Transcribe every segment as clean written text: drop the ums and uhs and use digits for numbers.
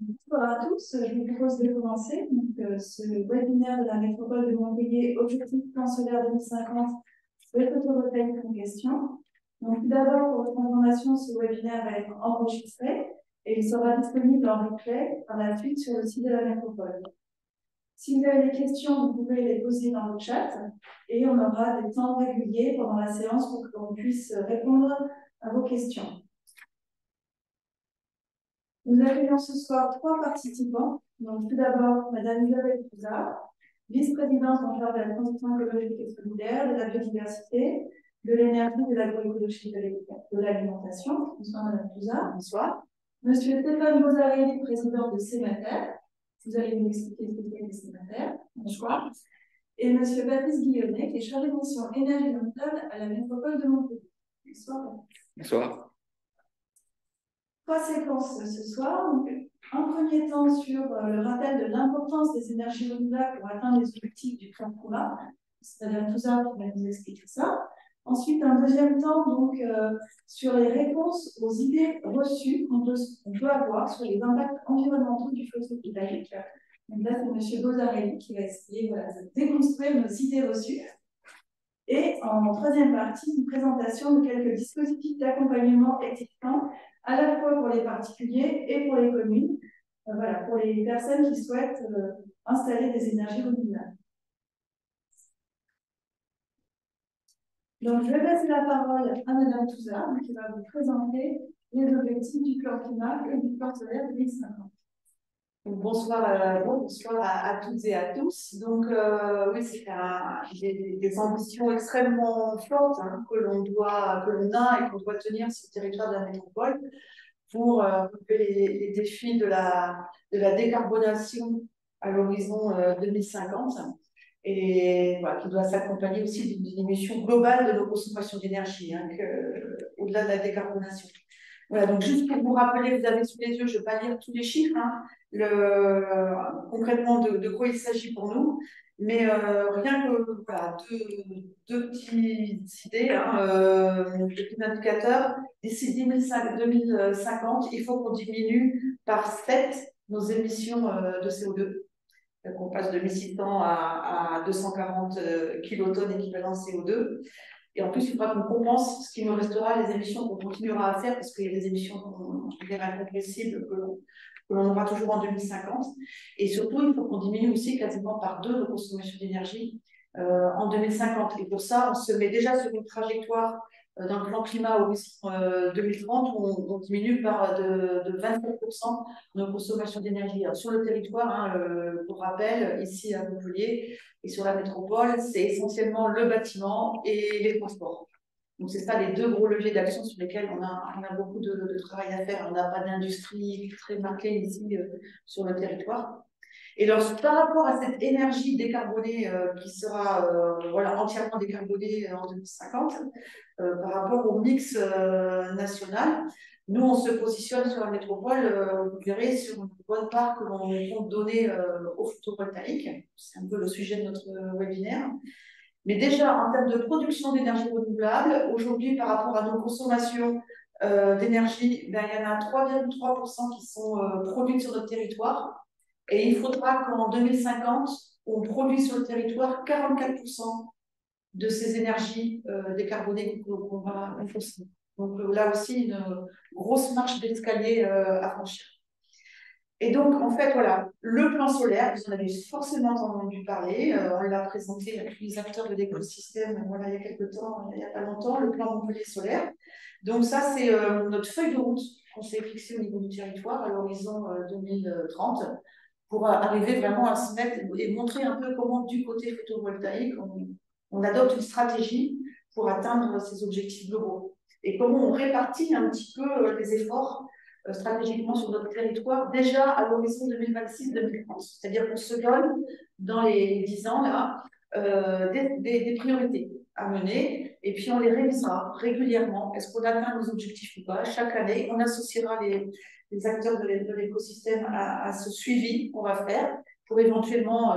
Bonjour à tous, je vous propose de commencer ce webinaire de la métropole de Montpellier, Objectif Plan solaire 2050, le photovoltaïque en question. Donc, tout d'abord, pour votre information, ce webinaire va être enregistré et il sera disponible en replay par la suite sur le site de la métropole. Si vous avez des questions, vous pouvez les poser dans le chat et on aura des temps réguliers pendant la séance pour que l'on puisse répondre à vos questions. Nous accueillons ce soir trois participants. Donc, tout d'abord, Madame Isabelle Pouzard, vice-présidente en charge de la transition écologique et solidaire, de la biodiversité, de l'énergie, de l'agroécologie et de l'alimentation. Bonsoir, Madame Pouzard. Bonsoir. Monsieur Stéphane Bozarelli, président de CEMATER. Vous allez nous expliquer ce que c'est que CEMATER. Bonsoir. Et Monsieur Patrice Guillonnet, qui est chargé de mission énergie renouvelable à la métropole de Montpellier. Bonsoir. Bonsoir. Trois séquences ce soir. Donc, un premier temps sur le rappel de l'importance des énergies renouvelables pour atteindre les objectifs du plan climat. C'est Madame Touzard qui va nous expliquer ça. Ensuite, un deuxième temps donc, sur les réponses aux idées reçues qu'on peut avoir sur les impacts environnementaux du photovoltaïque. Donc là, c'est M. Bozarelli qui va essayer de déconstruire nos idées reçues. Et en troisième partie, une présentation de quelques dispositifs d'accompagnement existants, à la fois pour les particuliers et pour les communes, voilà, pour les personnes qui souhaitent installer des énergies renouvelables. Donc, je vais passer la parole à Madame Touzard, qui va vous présenter les objectifs du plan climat et du plan solaire 2050. Bonsoir, bonsoir à toutes et à tous. Donc, oui, c'est des ambitions extrêmement fortes que l'on a et qu'on doit tenir sur le territoire de la métropole pour relever les défis de la décarbonation à l'horizon 2050 et voilà, qui doit s'accompagner aussi d'une diminution globale de nos consommations d'énergie, au-delà de la décarbonation. Voilà, donc juste pour vous rappeler, vous avez sous les yeux, je ne vais pas lire tous les chiffres, concrètement de quoi il s'agit pour nous, mais rien que voilà, deux petites idées, petit indicateur. D'ici 2050, il faut qu'on diminue par 7 nos émissions de CO2. Donc on passe de 1600 à 240 kilotonnes équivalent CO2. Et en plus, il faudra qu'on compense ce qui nous restera, les émissions qu'on continuera à faire, parce qu'il y a des émissions incompressibles que l'on aura toujours en 2050. Et surtout, il faut qu'on diminue aussi quasiment par 2 nos consommations d'énergie en 2050. Et pour ça, on se met déjà sur une trajectoire d'un plan climat horizon 2030 où on diminue de 27% nos consommations d'énergie. Sur le territoire, pour rappel, ici à Montpellier, et sur la métropole, c'est essentiellement le bâtiment et les transports. Donc, c'est ça les 2 gros leviers d'action sur lesquels on a beaucoup de travail à faire. On n'a pas d'industrie très marquée ici sur le territoire. Et alors, par rapport à cette énergie décarbonée qui sera entièrement décarbonée en 2050, par rapport au mix national, nous, on se positionne sur la métropole, vous verrez, sur une bonne part que l'on compte donner au photovoltaïque. C'est un peu le sujet de notre webinaire. Mais déjà, en termes de production d'énergie renouvelable, aujourd'hui, par rapport à nos consommations d'énergie, il y en a 3,3% qui sont produites sur notre territoire. Et il faudra qu'en 2050, on produise sur le territoire 44% de ces énergies décarbonées qu'on va consommer. Donc là aussi, une grosse marche d'escalier à franchir. Et donc, en fait, voilà, le plan solaire, vous en avez forcément entendu parler, on l'a présenté à tous les acteurs de l'écosystème voilà, il y a quelques temps, il n'y a pas longtemps, le plan Montpellier solaire. Donc ça, c'est notre feuille de route qu'on s'est fixée au niveau du territoire à l'horizon 2030 pour arriver vraiment à se mettre et montrer un peu comment, du côté photovoltaïque, on adopte une stratégie pour atteindre ces objectifs globaux. Et comment on répartit un petit peu les efforts stratégiquement sur notre territoire, déjà à l'horizon 2026-2030. C'est-à-dire qu'on se donne, dans les 10 ans, là, des priorités à mener, et puis on les révisera régulièrement. Est-ce qu'on atteint nos objectifs ou pas? Chaque année, on associera les acteurs de l'écosystème à ce suivi qu'on va faire pour éventuellement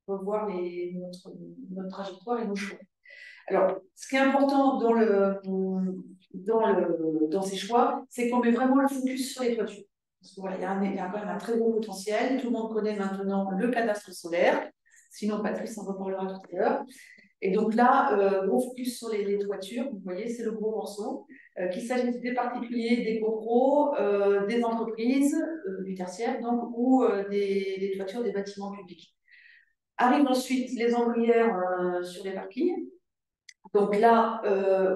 revoir notre trajectoire et nos choix. Alors, ce qui est important dans ces choix, c'est qu'on met vraiment le focus sur les toitures. Parce que, voilà, il y a quand même un très gros potentiel. Tout le monde connaît maintenant le cadastre solaire. Sinon, Patrice en reparlera tout à l'heure. Et donc là, gros focus sur les toitures. Vous voyez, c'est le gros morceau. Qu'il s'agisse des particuliers, des copros, des entreprises, du tertiaire, donc, ou des toitures des bâtiments publics. Arrivent ensuite les ombrières sur les parkings. Donc là,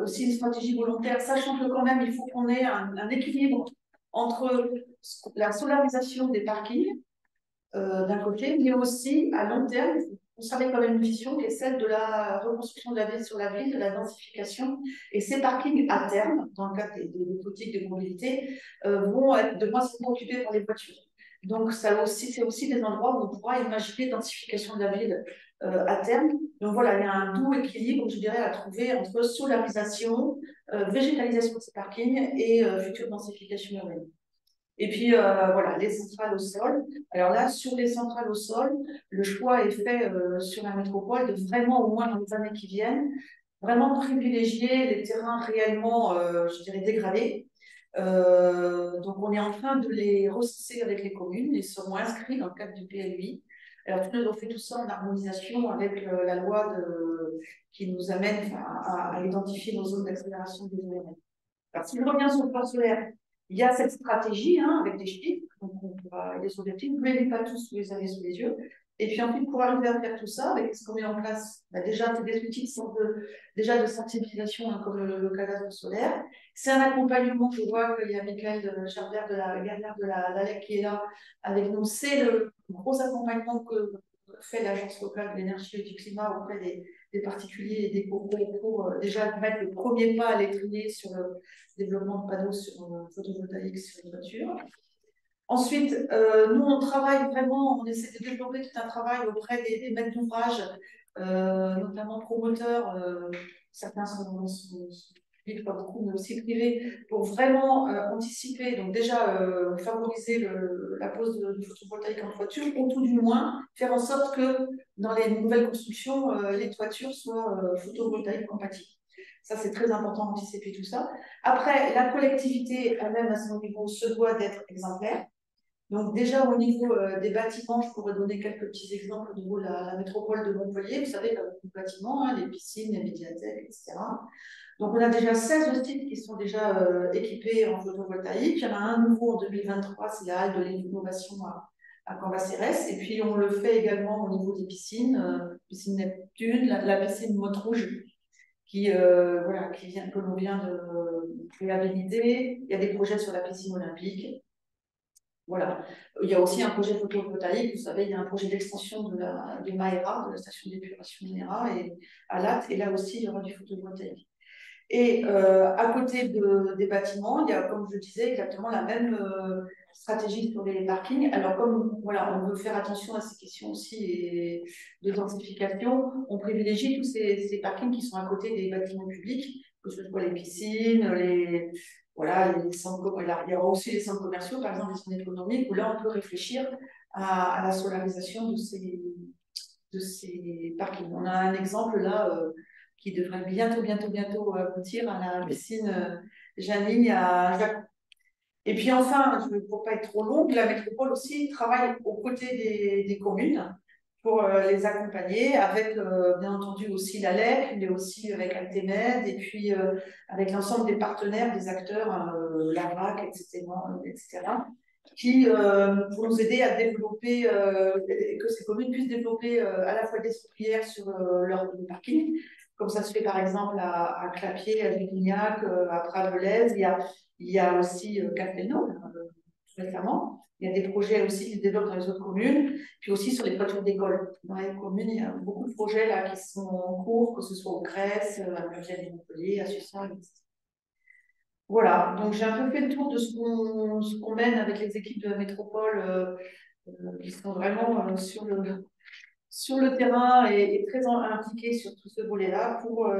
aussi une stratégie volontaire, sachant que quand même, il faut qu'on ait un équilibre entre la solarisation des parkings, d'un côté, mais aussi à long terme, on savait quand même une vision qui est celle de la reconstruction de la ville sur la ville, de la densification. Et ces parkings à terme, dans le cadre des politiques de mobilité, vont être de moins en moins occupés par les voitures. Donc, ça aussi, c'est aussi des endroits où on pourra imaginer densification de la ville à terme. Donc voilà, il y a un doux équilibre, je dirais, à trouver entre solarisation, végétalisation de ces parkings et future densification urbaine. Et puis, voilà, les centrales au sol. Alors là, sur les centrales au sol, le choix est fait sur la métropole de vraiment, au moins dans les années qui viennent, vraiment privilégier les terrains réellement, je dirais, dégradés. Donc, on est en train de les recenser avec les communes. Ils seront inscrits dans le cadre du PLUI. Alors, on fait tout ça en harmonisation avec la loi qui nous amène à identifier nos zones d'accélération des événements. Alors, si je reviens sur le plan solaire, il y a cette stratégie avec des chiffres, donc on pourra aider sur des petits, vous ne les pas tous, vous les avez sous les yeux. Et puis ensuite, pour arriver à faire tout ça, avec ce qu'on met en place, déjà, c'est des outils qui sont déjà de sensibilisation, comme le cadastre solaire. C'est un accompagnement, je vois qu'il y a Michael Gerbert de la Guerrière de la LALEC qui est là avec nous. C'est le gros accompagnement que fait l'Agence locale de l'énergie et du climat auprès des particuliers et des copros pour déjà mettre le premier pas à l'étrier sur le développement de panneaux photovoltaïques sur les voitures. Ensuite, nous, on travaille vraiment, on essaie de développer tout un travail auprès des maîtres d'ouvrage, notamment promoteurs, certains sont publics, pas beaucoup, mais aussi privés, pour vraiment anticiper, donc déjà favoriser la pose du photovoltaïque en toiture, ou tout du moins faire en sorte que dans les nouvelles constructions, les toitures soient photovoltaïques compatibles. Ça, c'est très important d'anticiper tout ça. Après, la collectivité elle-même, à son niveau, se doit d'être exemplaire. Donc déjà, au niveau des bâtiments, je pourrais donner quelques petits exemples au niveau de la métropole de Montpellier. Vous savez, il y a beaucoup de bâtiments, les piscines, les médiathèques, etc. Donc on a déjà 16 sites qui sont déjà équipés en photovoltaïque. Il y en a un nouveau en 2023, c'est la halle de l'innovation à Cambacérès. Et puis on le fait également au niveau des piscines, piscine Neptune, la piscine Motte Rouge, que l'on vient de réhabiliter. Il y a des projets sur la piscine olympique. Voilà. Il y a aussi un projet photovoltaïque, vous savez, il y a un projet d'extension de Maera, de la station d'épuration Maera, et à Latte, et là aussi, il y aura du photovoltaïque. Et à côté des bâtiments, il y a, comme je disais, exactement la même stratégie sur les parkings. Alors, comme voilà, on veut faire attention à ces questions aussi de densification, on privilégie tous ces parkings qui sont à côté des bâtiments publics, que ce soit les piscines, voilà, les centres, il y aura aussi les centres commerciaux, par exemple les zones économiques, où là, on peut réfléchir à la solarisation de ces parkings. On a un exemple là qui devrait bientôt aboutir à la piscine Janine à Jacques. Et puis enfin, pour ne pas être trop longue, la métropole aussi travaille aux côtés des communes pour les accompagner, avec bien entendu aussi la LEC, mais aussi avec Altemed, et puis avec l'ensemble des partenaires, des acteurs, la RAC, etc., qui pour nous aider à développer, que ces communes puissent développer à la fois des soupières sur leur parking, comme ça se fait par exemple à Clapier, à Vignac, à Prades-Velez. Il y a aussi Castelnau, récemment. Il y a des projets aussi qui se développent dans les autres communes, puis aussi sur les toitures d'école. Dans les communes, il y a beaucoup de projets là qui sont en cours, que ce soit au Grèce, à Montpellier, à Sussan, etc. Voilà, donc j'ai un peu fait le tour de ce qu'on mène avec les équipes de la métropole qui sont vraiment sur le terrain et très impliquées sur tout ce volet-là pour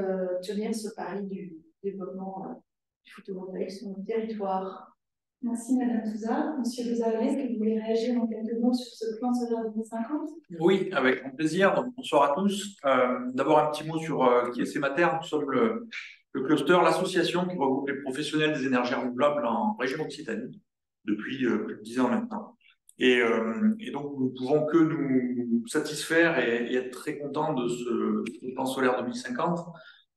tenir ce pari du développement du photovoltaïque sur notre territoire. Merci Madame Touza. Monsieur Bouzaret, est-ce que vous voulez réagir en quelques mots sur ce plan solaire 2050? Oui, avec grand plaisir. Donc, bonsoir à tous. D'abord, un petit mot sur qui est Cemater. Nous sommes le cluster, l'association qui regroupe les professionnels des énergies renouvelables en région Occitanie. depuis plus de 10 ans maintenant. Et donc, nous ne pouvons que nous satisfaire et être très contents de ce plan solaire 2050.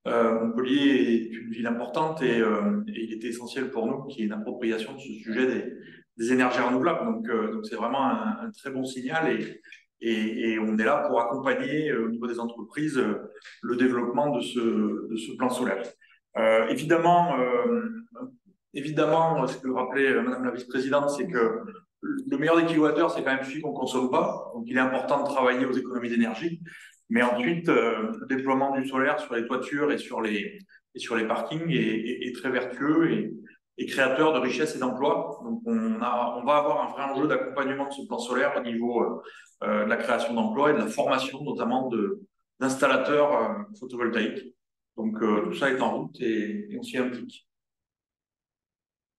Montpellier est une ville importante et il était essentiel pour nous qu'il y ait une appropriation de ce sujet des énergies renouvelables. Donc c'est vraiment un très bon signal et on est là pour accompagner au niveau des entreprises le développement de ce plan solaire. Évidemment, ce que rappelait Madame la vice-présidente, c'est que le meilleur des kilowattheures, c'est quand même celui qu'on consomme pas. Donc, il est important de travailler aux économies d'énergie. Mais ensuite, le déploiement du solaire sur les toitures et sur les parkings est très vertueux et créateur de richesses et d'emplois. Donc, on va avoir un vrai enjeu d'accompagnement de ce plan solaire au niveau de la création d'emplois et de la formation, notamment d'installateurs photovoltaïques. Donc, tout ça est en route et on s'y implique.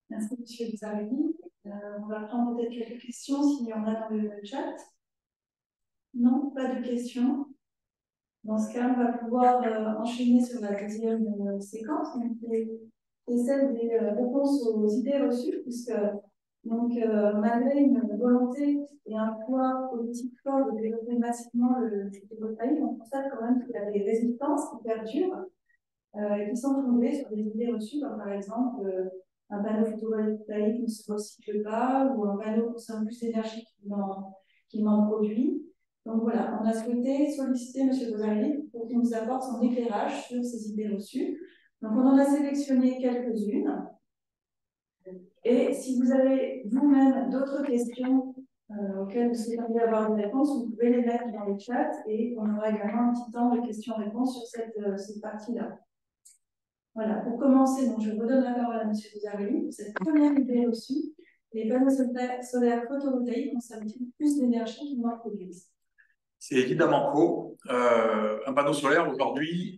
Merci, Monsieur Bizarelli. On va prendre peut-être quelques questions s'il y en a dans le chat. Non, pas de questions. Dans ce cas, on va pouvoir enchaîner sur la deuxième séquence, donc c'est celle des réponses aux idées reçues, puisque malgré une volonté et un poids politique fort de développer massivement le photovoltaïque, on constate quand même qu'il y a des résistances qui perdurent, qui sont fondées sur des idées reçues, comme par exemple un panneau photovoltaïque ne se recycle pas, ou un panneau consomme plus d'énergie qu'il n'en produit. Donc voilà, on a souhaité solliciter M. Bozarelli pour qu'il nous apporte son éclairage sur ces idées reçues. Donc on en a sélectionné quelques-unes. Et si vous avez vous-même d'autres questions auxquelles vous souhaiteriez avoir des réponses, vous pouvez les mettre dans le chat et on aura également un petit temps de questions-réponses sur cette partie-là. Voilà, pour commencer, donc je redonne la parole à M. Bozarelli pour cette première idée reçue. Les panneaux solaires photovoltaïques consomment-ils plus d'énergie qu'ils n'en produisent? C'est évidemment faux. Un panneau solaire aujourd'hui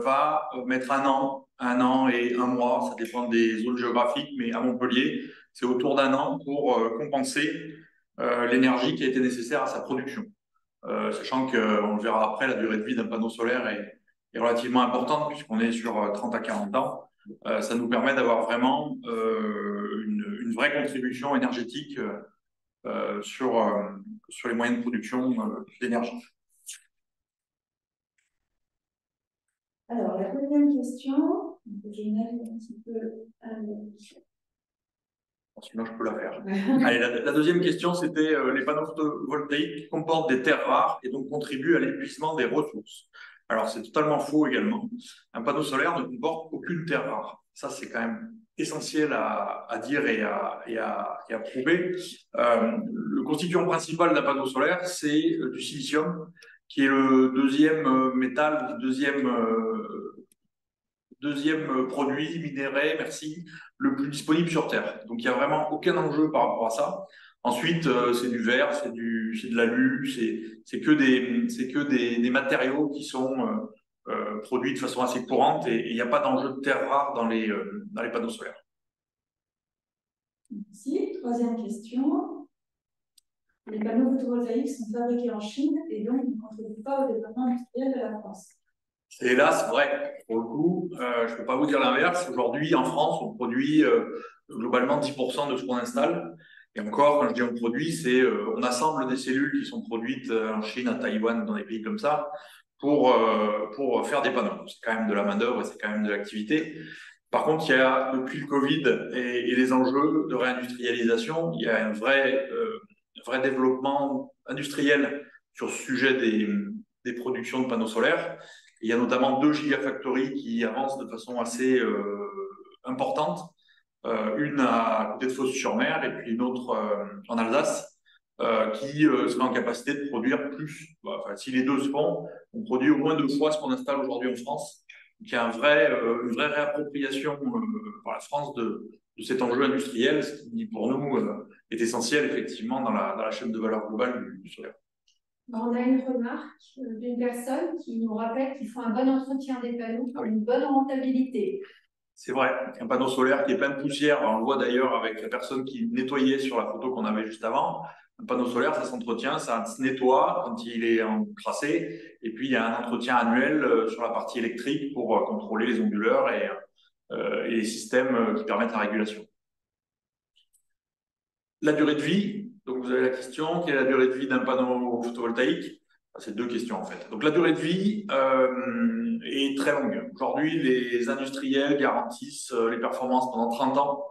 va mettre un an et un mois, ça dépend des zones géographiques, mais à Montpellier, c'est autour d'un an pour compenser l'énergie qui a été nécessaire à sa production. Sachant qu'on le verra après, la durée de vie d'un panneau solaire est relativement importante puisqu'on est sur 30 à 40 ans. Ça nous permet d'avoir vraiment une vraie contribution énergétique sur les moyens de production d'énergie. Alors, la deuxième question, je n'arrive un petit peu à sinon, je peux la faire. Allez, la deuxième question, c'était les panneaux photovoltaïques comportent des terres rares et donc contribuent à l'épuisement des ressources. Alors, c'est totalement faux également. Un panneau solaire ne comporte aucune terre rare. Ça, c'est quand même essentiel à dire et à prouver. Le constituant principal d'un panneau solaire, c'est du silicium, qui est le deuxième métal, deuxième produit minéré, le plus disponible sur Terre. Donc, il n'y a vraiment aucun enjeu par rapport à ça. Ensuite, c'est du verre, c'est de l'alu, c'est que des matériaux qui sont produits de façon assez courante et il n'y a pas d'enjeu de terre rare dans les panneaux solaires. Merci. Troisième question. Les panneaux photovoltaïques sont fabriqués en Chine et donc ne contribuent pas au développement industriel de la France. C'est hélas vrai. Pour le coup, je ne peux pas vous dire l'inverse. Aujourd'hui, en France, on produit globalement 10% de ce qu'on installe. Et encore, quand je dis on produit, c'est on assemble des cellules qui sont produites en Chine, à Taïwan, dans des pays comme ça, pour faire des panneaux. C'est quand même de la main-d'œuvre et c'est quand même de l'activité. Par contre, il y a, depuis le Covid et les enjeux de réindustrialisation, il y a un vrai développement industriel sur ce sujet des productions de panneaux solaires. Il y a notamment 2 gigafactories qui avancent de façon assez importante. Une à côté de Fos-sur-Mer et puis une autre en Alsace qui serait en capacité de produire plus. Enfin, si les deux se font, on produit au moins 2 fois ce qu'on installe aujourd'hui en France. Donc, il y a une vraie réappropriation par la France de cet enjeu industriel, ce qui pour nous est essentiel effectivement dans la chaîne de valeur globale du solaire. On a une remarque d'une personne qui nous rappelle qu'il faut un bon entretien des panneaux pour une bonne rentabilité. C'est vrai, un panneau solaire qui est plein de poussière, on le voit d'ailleurs avec la personne qui nettoyait sur la photo qu'on avait juste avant. Un panneau solaire, ça s'entretient, ça se nettoie quand il est encrassé, et puis il y a un entretien annuel sur la partie électrique pour contrôler les onduleurs et les systèmes qui permettent la régulation. La durée de vie, donc vous avez la question, quelle est la durée de vie d'un panneau photovoltaïque? C'est deux questions en fait. Donc la durée de vie est très longue. Aujourd'hui, les industriels garantissent les performances pendant 30 ans.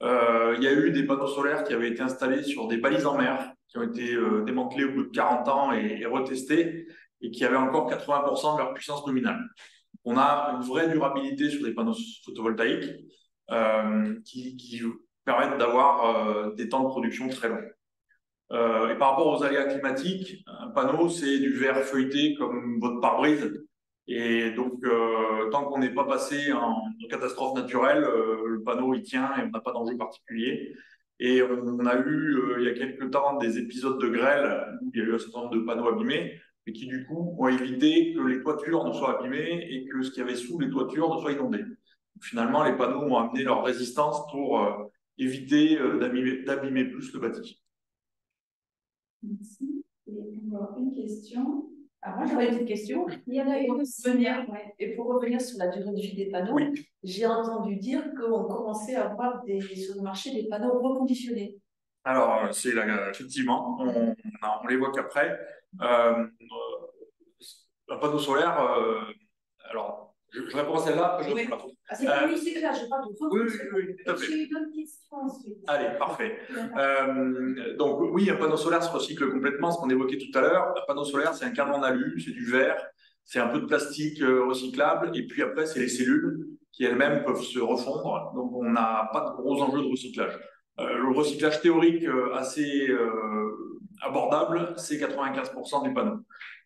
Il y a eu des panneaux solaires qui avaient été installés sur des balises en mer, qui ont été démantelés au bout de 40 ans et retestés, et qui avaient encore 80% de leur puissance nominale. On a une vraie durabilité sur des panneaux photovoltaïques qui permettent d'avoir des temps de production très longs. Et par rapport aux aléas climatiques, un panneau, c'est du verre feuilleté comme votre pare-brise. Et donc, tant qu'on n'est pas passé en catastrophe naturelle, le panneau, il tient et on n'a pas d'enjeu particulier. Et on a eu, il y a quelques temps, des épisodes de grêle où il y a eu un certain nombre de panneaux abîmés, mais qui, du coup, ont évité que les toitures ne soient abîmées et que ce qu'il y avait sous les toitures ne soit inondé. Donc, finalement, les panneaux ont amené leur résistance pour éviter d'abîmer plus le bâti. Merci. Et encore une question. Alors moi, j'aurais une petite question. Il y en a une aussi. Et pour revenir sur la durée de vie des panneaux, Oui. j'ai entendu dire qu'on commençait à avoir sur le marché des panneaux reconditionnés. Alors, effectivement, on l'évoque après. Un panneau solaire, alors, je réponds à celle-là, après je réponds à la faute. Ah, c'est pas recyclage, je parle de reconditionnement. Oui, tout à fait. J'ai une autre question ensuite. Allez, parfait. Donc oui, un panneau solaire se recycle complètement, ce qu'on évoquait tout à l'heure. Un panneau solaire, c'est un cadre en alu, c'est du verre, c'est un peu de plastique recyclable, et puis après, c'est les cellules qui elles-mêmes peuvent se refondre. Donc on n'a pas de gros enjeux de recyclage. Le recyclage théorique assez abordable, c'est 95% du panneau.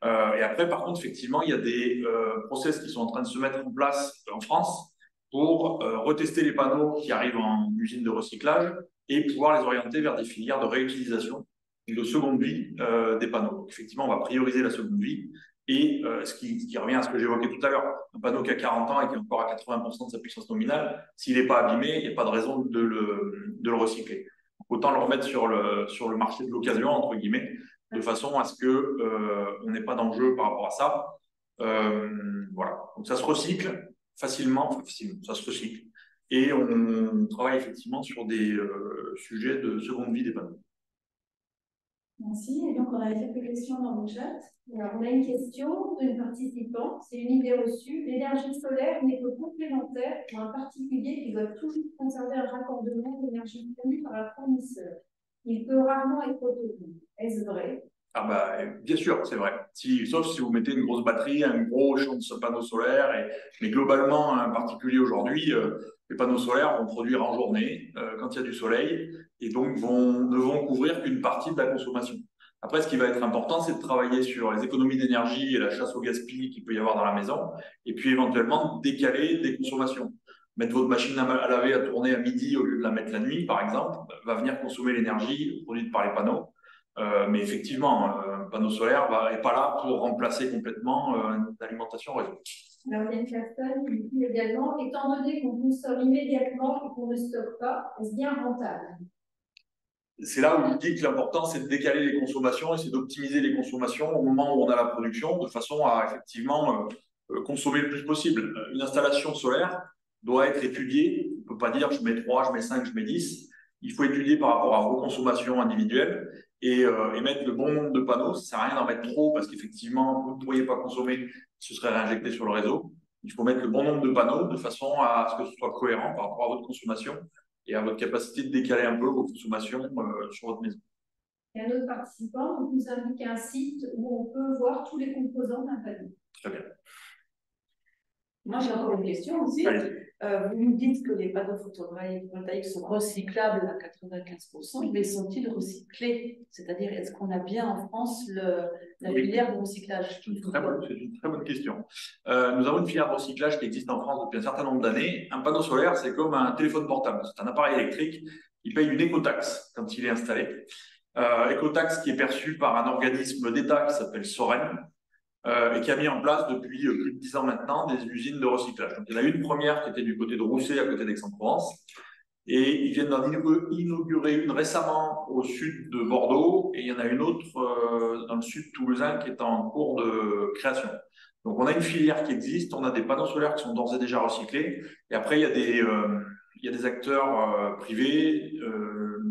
Et après, par contre, effectivement, il y a des process qui sont en train de se mettre en place en France pour retester les panneaux qui arrivent en usine de recyclage et pouvoir les orienter vers des filières de réutilisation et de seconde vie des panneaux. Donc, effectivement, on va prioriser la seconde vie et ce qui revient à ce que j'évoquais tout à l'heure. Un panneau qui a 40 ans et qui est encore à 80% de sa puissance nominale, s'il n'est pas abîmé, il n'y a pas de raison de le recycler. Autant le remettre sur le marché de l'occasion, entre guillemets, de façon à ce qu'on n'ait pas d'enjeu par rapport à ça. Voilà. Donc ça se recycle facilement, ça se recycle. Et on travaille effectivement sur des sujets de seconde vie des panneaux. Merci. Et donc, on avait quelques questions dans le chat. Alors, on a une question d'une participante. C'est une idée reçue. L'énergie solaire n'est que complémentaire pour un particulier qui doit toujours conserver un raccordement d'énergie fournie par un fournisseur. Il peut rarement être autonome. Est-ce vrai? Ah bah, bien sûr, c'est vrai. Sauf si vous mettez une grosse batterie, un gros champ de panneaux solaires. Mais globalement, un particulier aujourd'hui, les panneaux solaires vont produire en journée quand il y a du soleil et donc ne vont couvrir qu'une partie de la consommation. Après, ce qui va être important, c'est de travailler sur les économies d'énergie et la chasse au gaspillage qu'il peut y avoir dans la maison et puis éventuellement décaler des consommations. Mettre votre machine à laver à tourner à midi au lieu de la mettre la nuit, par exemple, va venir consommer l'énergie produite par les panneaux. Mais effectivement, un panneau solaire n'est pas là pour remplacer complètement l'alimentation réseau. Alors, il y a une personne qui dit également, étant donné qu'on consomme immédiatement et qu'on ne stocke pas, est-ce bien rentable? C'est là où je dis que l'important, c'est de décaler les consommations et c'est d'optimiser les consommations au moment où on a la production, de façon à effectivement consommer le plus possible. Une installation solaire doit être étudiée. On ne peut pas dire je mets 3, je mets 5, je mets 10. Il faut étudier par rapport à vos consommations individuelles et mettre le bon nombre de panneaux. Ça ne sert à rien d'en mettre trop parce qu'effectivement, vous ne pourriez pas consommer, ce serait réinjecté sur le réseau. Il faut mettre le bon nombre de panneaux de façon à ce que ce soit cohérent par rapport à votre consommation et à votre capacité de décaler un peu vos consommations sur votre maison. Et un autre participant nous indique un site où on peut voir tous les composants d'un panneau. Très bien. Moi, j'ai encore une question aussi. Vous nous dites que les panneaux photovoltaïques sont recyclables à 95%, mais sont-ils recyclés? C'est-à-dire, est-ce qu'on a bien en France la filière de recyclage? C'est une très bonne question. Nous avons une filière de recyclage qui existe en France depuis un certain nombre d'années. Un panneau solaire, c'est comme un téléphone portable. C'est un appareil électrique qui paye une écotaxe quand il est installé. Écotaxe qui est perçue par un organisme d'État qui s'appelle Soren. Et qui a mis en place depuis plus de 10 ans maintenant des usines de recyclage. Donc, il y en a une première qui était du côté de Rousset, à côté d'Aix-en-Provence, et ils viennent d'en inaugurer une récemment au sud de Bordeaux, et il y en a une autre dans le sud toulousain qui est en cours de création. Donc on a une filière qui existe, on a des panneaux solaires qui sont d'ores et déjà recyclés, et après il y a des acteurs privés,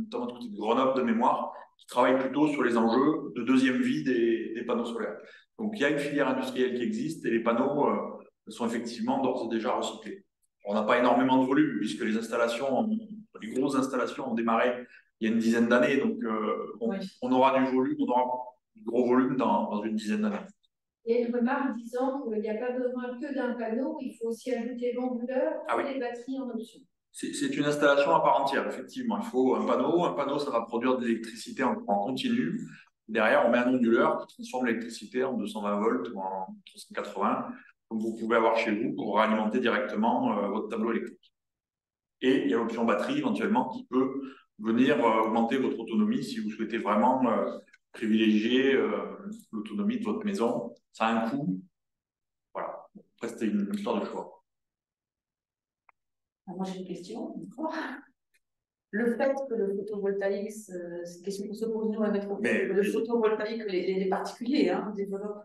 notamment du côté de Grenoble de mémoire, qui travaillent plutôt sur les enjeux de deuxième vie des panneaux solaires. Donc il y a une filière industrielle qui existe et les panneaux sont effectivement d'ores et déjà recyclés. On n'a pas énormément de volume puisque les grosses installations ont démarré il y a une dizaine d'années, donc on aura du volume, on aura du gros volume dans une dizaine d'années. Il y a une remarque disant qu'il n'y a pas besoin que d'un panneau, il faut aussi ajouter l'onduleur et les batteries en option. C'est une installation à part entière, effectivement. Il faut un panneau. Un panneau, ça va produire de l'électricité en continu. Derrière, on met un onduleur qui transforme l'électricité en 220 volts ou en 380, comme vous pouvez avoir chez vous pour alimenter directement votre tableau électrique. Et il y a l'option batterie, éventuellement, qui peut venir augmenter votre autonomie si vous souhaitez vraiment privilégier l'autonomie de votre maison. Ça a un coût. Voilà. Après, c'était une histoire de choix. Moi, j'ai une question. Le fait que le photovoltaïque, c'est une question qu'on se pose nous à mettre le photovoltaïque, les particuliers développent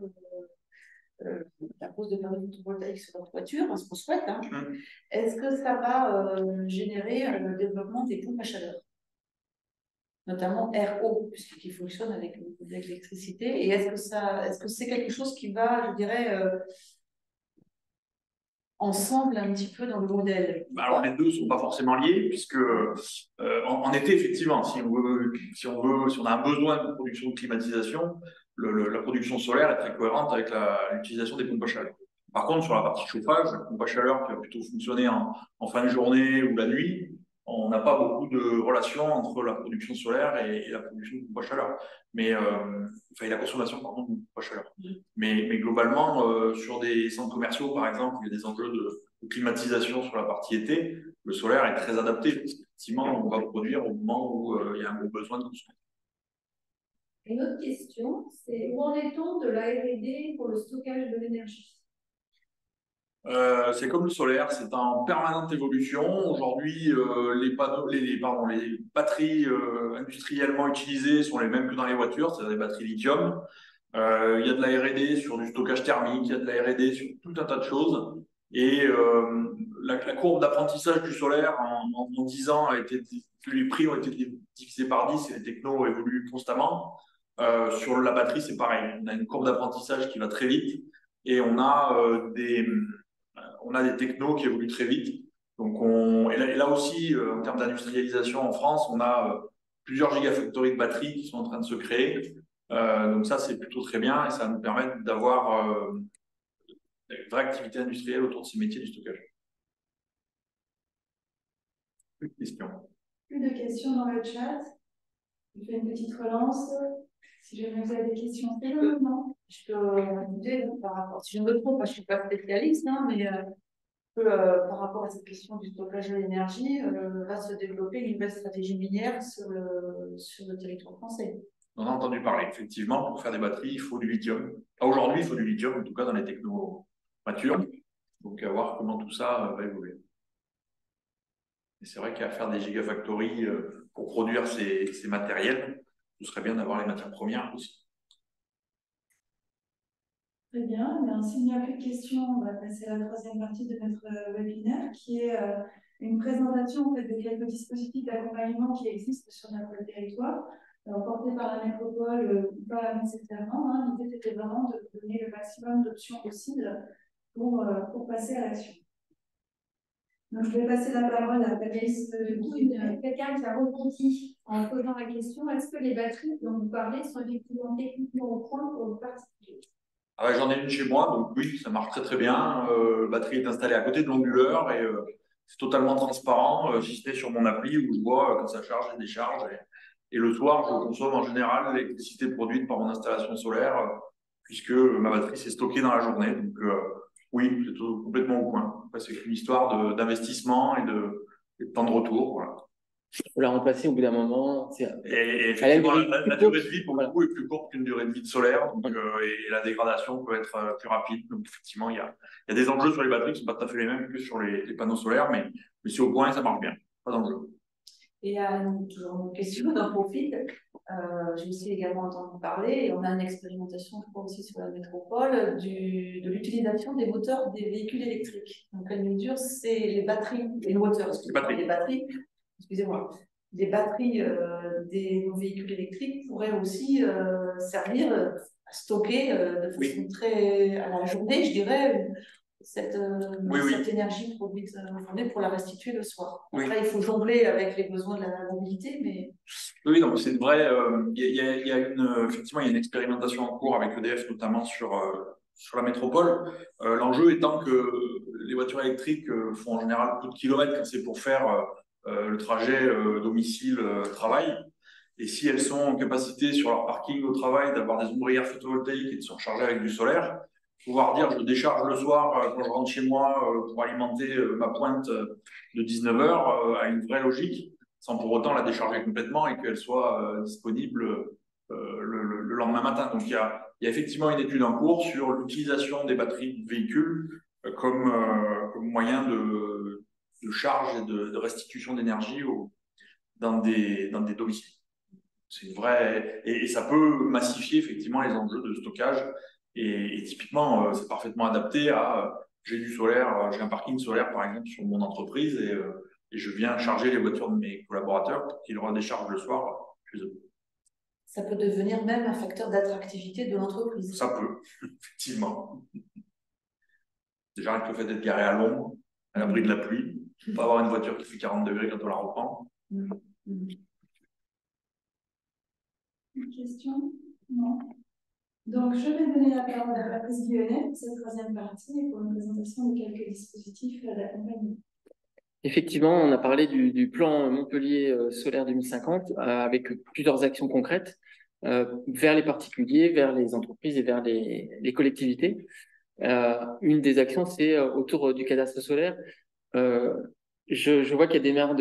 la pose de panneaux photovoltaïques sur leur toiture, ce qu'on souhaite. Est-ce que ça va générer le développement des pompes à chaleur, notamment RO, puisqu'ils fonctionnent avec l'électricité? Et est-ce que c'est quelque chose qui va, je dirais, ensemble un petit peu dans le modèle? Alors les deux ne sont pas forcément liés puisque en été effectivement si on a un besoin de production de climatisation, la production solaire est très cohérente avec l'utilisation des pompes à chaleur. Par contre sur la partie chauffage, la pompe à chaleur qui va plutôt fonctionner en fin de journée ou la nuit, on n'a pas beaucoup de relation entre la production solaire et la production de pompe à chaleur, mais la consommation pardon, de pompe à chaleur. Mais globalement, sur des centres commerciaux par exemple, il y a des enjeux de climatisation sur la partie été, le solaire est très adapté. Effectivement, on va produire au moment où il y a un gros besoin de consommation. Une autre question, c'est où en est-on de la R&D pour le stockage de l'énergie? C'est comme le solaire, c'est en permanente évolution. Aujourd'hui, les batteries industriellement utilisées sont les mêmes que dans les voitures, c'est-à-dire des batteries lithium. Il y a de la R&D sur du stockage thermique, il y a de la R&D sur tout un tas de choses. Et la courbe d'apprentissage du solaire en 10 ans les prix ont été divisés par 10 et les technos évoluent constamment. Sur la batterie, c'est pareil. On a une courbe d'apprentissage qui va très vite et on a des technos qui évoluent très vite. Donc et là aussi, en termes d'industrialisation en France, on a plusieurs gigafactories de batteries qui sont en train de se créer. Donc ça, c'est plutôt très bien et ça va nous permettre d'avoir une vraie activité industrielle autour de ces métiers du stockage. Plus de questions. Plus de questions dans le chat. Je fais une petite relance. Si jamais vous avez des questions, c'est le moment. Je peux ajouter par rapport, si je me trompe, je ne suis pas spécialiste, mais par rapport à cette question du stockage de l'énergie, va se développer une nouvelle stratégie minière sur le territoire français. On a entendu parler, effectivement, pour faire des batteries, il faut du lithium. Aujourd'hui, il faut du lithium, en tout cas dans les technos matures. Donc, à voir comment tout ça va évoluer. Et c'est vrai qu'à faire des gigafactories pour produire ces matériels, ce serait bien d'avoir les matières premières aussi. Très bien. S'il n'y a plus de questions, on va passer à la troisième partie de notre webinaire, qui est une présentation de quelques dispositifs d'accompagnement qui existent sur notre territoire, portés par la métropole ou pas nécessairement. L'idée, c'était vraiment de donner le maximum d'options possibles pour passer à l'action. Donc, je vais passer la parole à Patrice. Quelqu'un qui a rebondi en posant la question, est-ce que les batteries dont vous parlez sont effectivement techniquement au point pour le particulier? J'en ai une chez moi, donc oui, ça marche très très bien. La batterie est installée à côté de l'onduleur et c'est totalement transparent, si ce n'est sur mon appli où je vois quand ça charge et décharge. Et le soir, je consomme en général l'électricité produite par mon installation solaire, puisque ma batterie s'est stockée dans la journée. Donc oui, c'est complètement au point. Après, c'est une histoire d'investissement et de temps de retour. Voilà. Faut la remplacer au bout d'un moment. Et effectivement, la durée de vie pour le coup est plus courte qu'une durée de vie de solaire, donc, et la dégradation peut être plus rapide. Donc effectivement, il y a des enjeux sur les batteries qui ne sont pas tout à fait les mêmes que sur les panneaux solaires, mais c'est au point et ça marche bien. Pas d'enjeu. Et toujours une question, j'en profite. J'ai aussi également entendu parler, et on a une expérimentation, je crois aussi sur la métropole, de l'utilisation des moteurs des véhicules électriques. Donc, quelle mesure c'est les batteries, les moteurs, les batteries, excusez-moi, les batteries des véhicules électriques pourraient aussi servir à stocker de façon très à la journée, je dirais, cette énergie produite en journée pour la restituer le soir. Après, il faut jongler avec les besoins de la mobilité, mais... Oui, donc c'est une vraie... effectivement, il y a une expérimentation en cours avec EDF, notamment sur la métropole. L'enjeu étant que les voitures électriques font en général beaucoup de kilomètres quand c'est pour faire le trajet domicile-travail. Et si elles sont en capacité sur leur parking au travail d'avoir des ombrières photovoltaïques et de se recharger avec du solaire, pouvoir dire je décharge le soir quand je rentre chez moi pour alimenter ma pointe de 19h a une vraie logique, sans pour autant la décharger complètement et qu'elle soit disponible le lendemain matin. Donc il y a effectivement une étude en cours sur l'utilisation des batteries de véhicules comme moyen de charge et de restitution d'énergie dans des domiciles. C'est une vraie... Et ça peut massifier effectivement les enjeux de stockage. Et typiquement, c'est parfaitement adapté à j'ai du solaire, j'ai un parking solaire par exemple sur mon entreprise et je viens charger les voitures de mes collaborateurs pour qu'ils redéchargent le soir chez eux. Ça peut devenir même un facteur d'attractivité de l'entreprise. Ça peut, effectivement. Déjà, avec le fait d'être garé à l'ombre, à l'abri de la pluie, pas avoir une voiture qui fait 40 degrés quand on la reprend. Une question? Non. Donc, je vais donner la parole à Patrice Guionnet pour cette troisième partie et pour une présentation de quelques dispositifs d'accompagnement. Effectivement, on a parlé du plan Montpellier solaire 2050 avec plusieurs actions concrètes vers les particuliers, vers les entreprises et vers les collectivités. Une des actions, c'est autour du cadastre solaire. Je vois qu'il y a des maires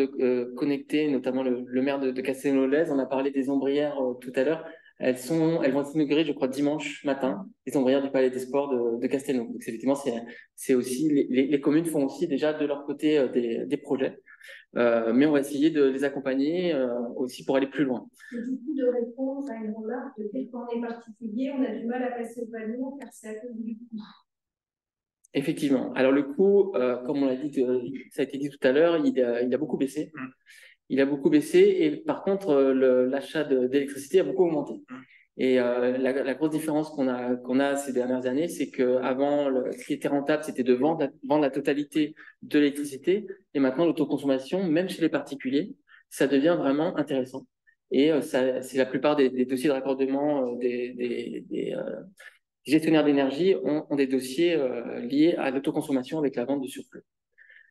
connectés, notamment le maire de Castelnau-Lez. On a parlé des ombrières tout à l'heure. Elles vont être inaugurées, je crois, dimanche matin, les ombrières du Palais des Sports de Castelnau. Donc, effectivement, c'est aussi les communes font aussi déjà de leur côté des projets. Mais on va essayer de les accompagner aussi pour aller plus loin. Et du coup, de répondre à une remarque de dès qu'on est particulier, on a du mal à passer au pavillon car c'est à cause du coût. Effectivement. Alors le coût, comme on l'a dit, ça a été dit tout à l'heure, il a beaucoup baissé. Il a beaucoup baissé et par contre, l'achat d'électricité a beaucoup augmenté. Et la grosse différence qu'on a ces dernières années, c'est qu'avant, ce qui était rentable, c'était de vendre la totalité de l'électricité. Et maintenant, l'autoconsommation, même chez les particuliers, ça devient vraiment intéressant. Et c'est la plupart des dossiers de raccordement des gestionnaires d'énergie ont des dossiers liés à l'autoconsommation avec la vente de surplus.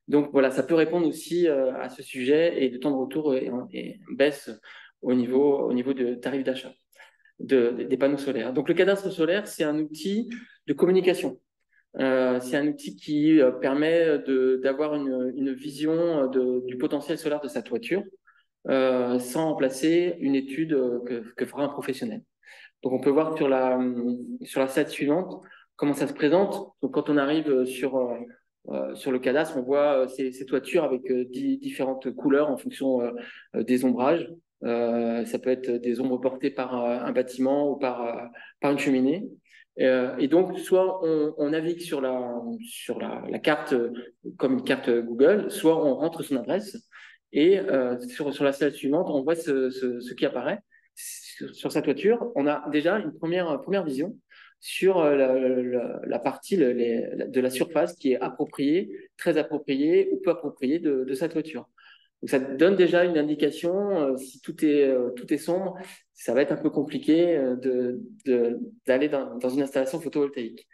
Donc voilà, ça peut répondre aussi à ce sujet et le temps de retour baisse au niveau de tarifs d'achat des panneaux solaires. Donc le cadastre solaire, c'est un outil de communication. C'est un outil qui permet d'avoir une vision du potentiel solaire de sa toiture sans remplacer une étude que fera un professionnel. Donc on peut voir sur la slide suivante comment ça se présente. Donc quand on arrive sur le cadastre, on voit ces toitures avec différentes couleurs en fonction des ombrages. Ça peut être des ombres portées par un bâtiment ou par une cheminée. Et donc, soit on navigue sur la carte comme une carte Google, soit on rentre son adresse. Et sur la slide suivante, on voit ce qui apparaît. Sur sa toiture, on a déjà une première vision sur la partie de la surface qui est appropriée, très appropriée ou peu appropriée de sa toiture. Donc ça donne déjà une indication, si tout est sombre, ça va être un peu compliqué d'aller dans une installation photovoltaïque.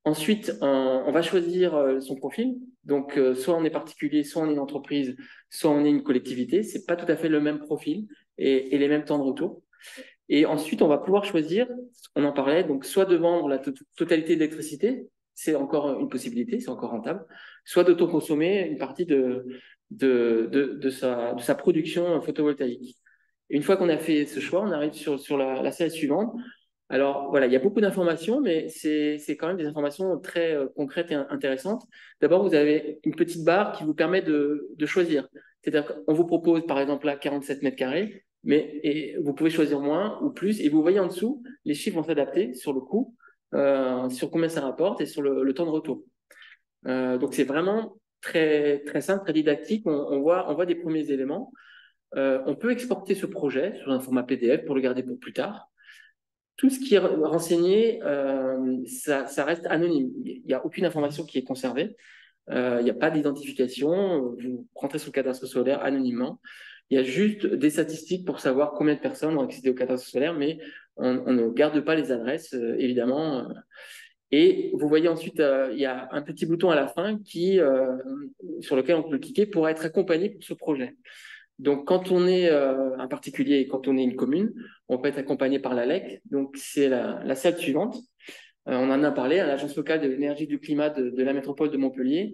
Ensuite, on va choisir son profil. Donc, soit on est particulier, soit on est une entreprise, soit on est une collectivité. C'est pas tout à fait le même profil et les mêmes temps de retour. Et ensuite, on va pouvoir choisir, on en parlait, donc soit de vendre la totalité de l'électricité, c'est encore une possibilité, c'est encore rentable, soit d'autoconsommer une partie de sa production photovoltaïque. Une fois qu'on a fait ce choix, on arrive sur la slide suivante. Alors voilà, il y a beaucoup d'informations, mais c'est quand même des informations très concrètes et intéressantes. D'abord, vous avez une petite barre qui vous permet de choisir. C'est-à-dire qu'on vous propose par exemple là 47 mètres carrés, mais vous pouvez choisir moins ou plus. Et vous voyez en dessous, les chiffres vont s'adapter sur le coût, sur combien ça rapporte et sur le temps de retour. Donc c'est vraiment très, très simple, très didactique. On voit des premiers éléments. on peut exporter ce projet sous un format PDF pour le garder pour plus tard. Tout ce qui est renseigné, ça reste anonyme. Il n'y a aucune information qui est conservée. Il n'y a pas d'identification. Vous rentrez sur le cadastre solaire anonymement. Il y a juste des statistiques pour savoir combien de personnes ont accédé au cadastre solaire, mais on ne garde pas les adresses, évidemment. Et vous voyez ensuite, il y a un petit bouton à la fin sur lequel on peut cliquer pour être accompagné pour ce projet. Donc, quand on est un particulier et quand on est une commune, on peut être accompagné par la LEC. Donc, c'est la salle suivante. On en a parlé à l'Agence locale de l'énergie et du climat de la métropole de Montpellier.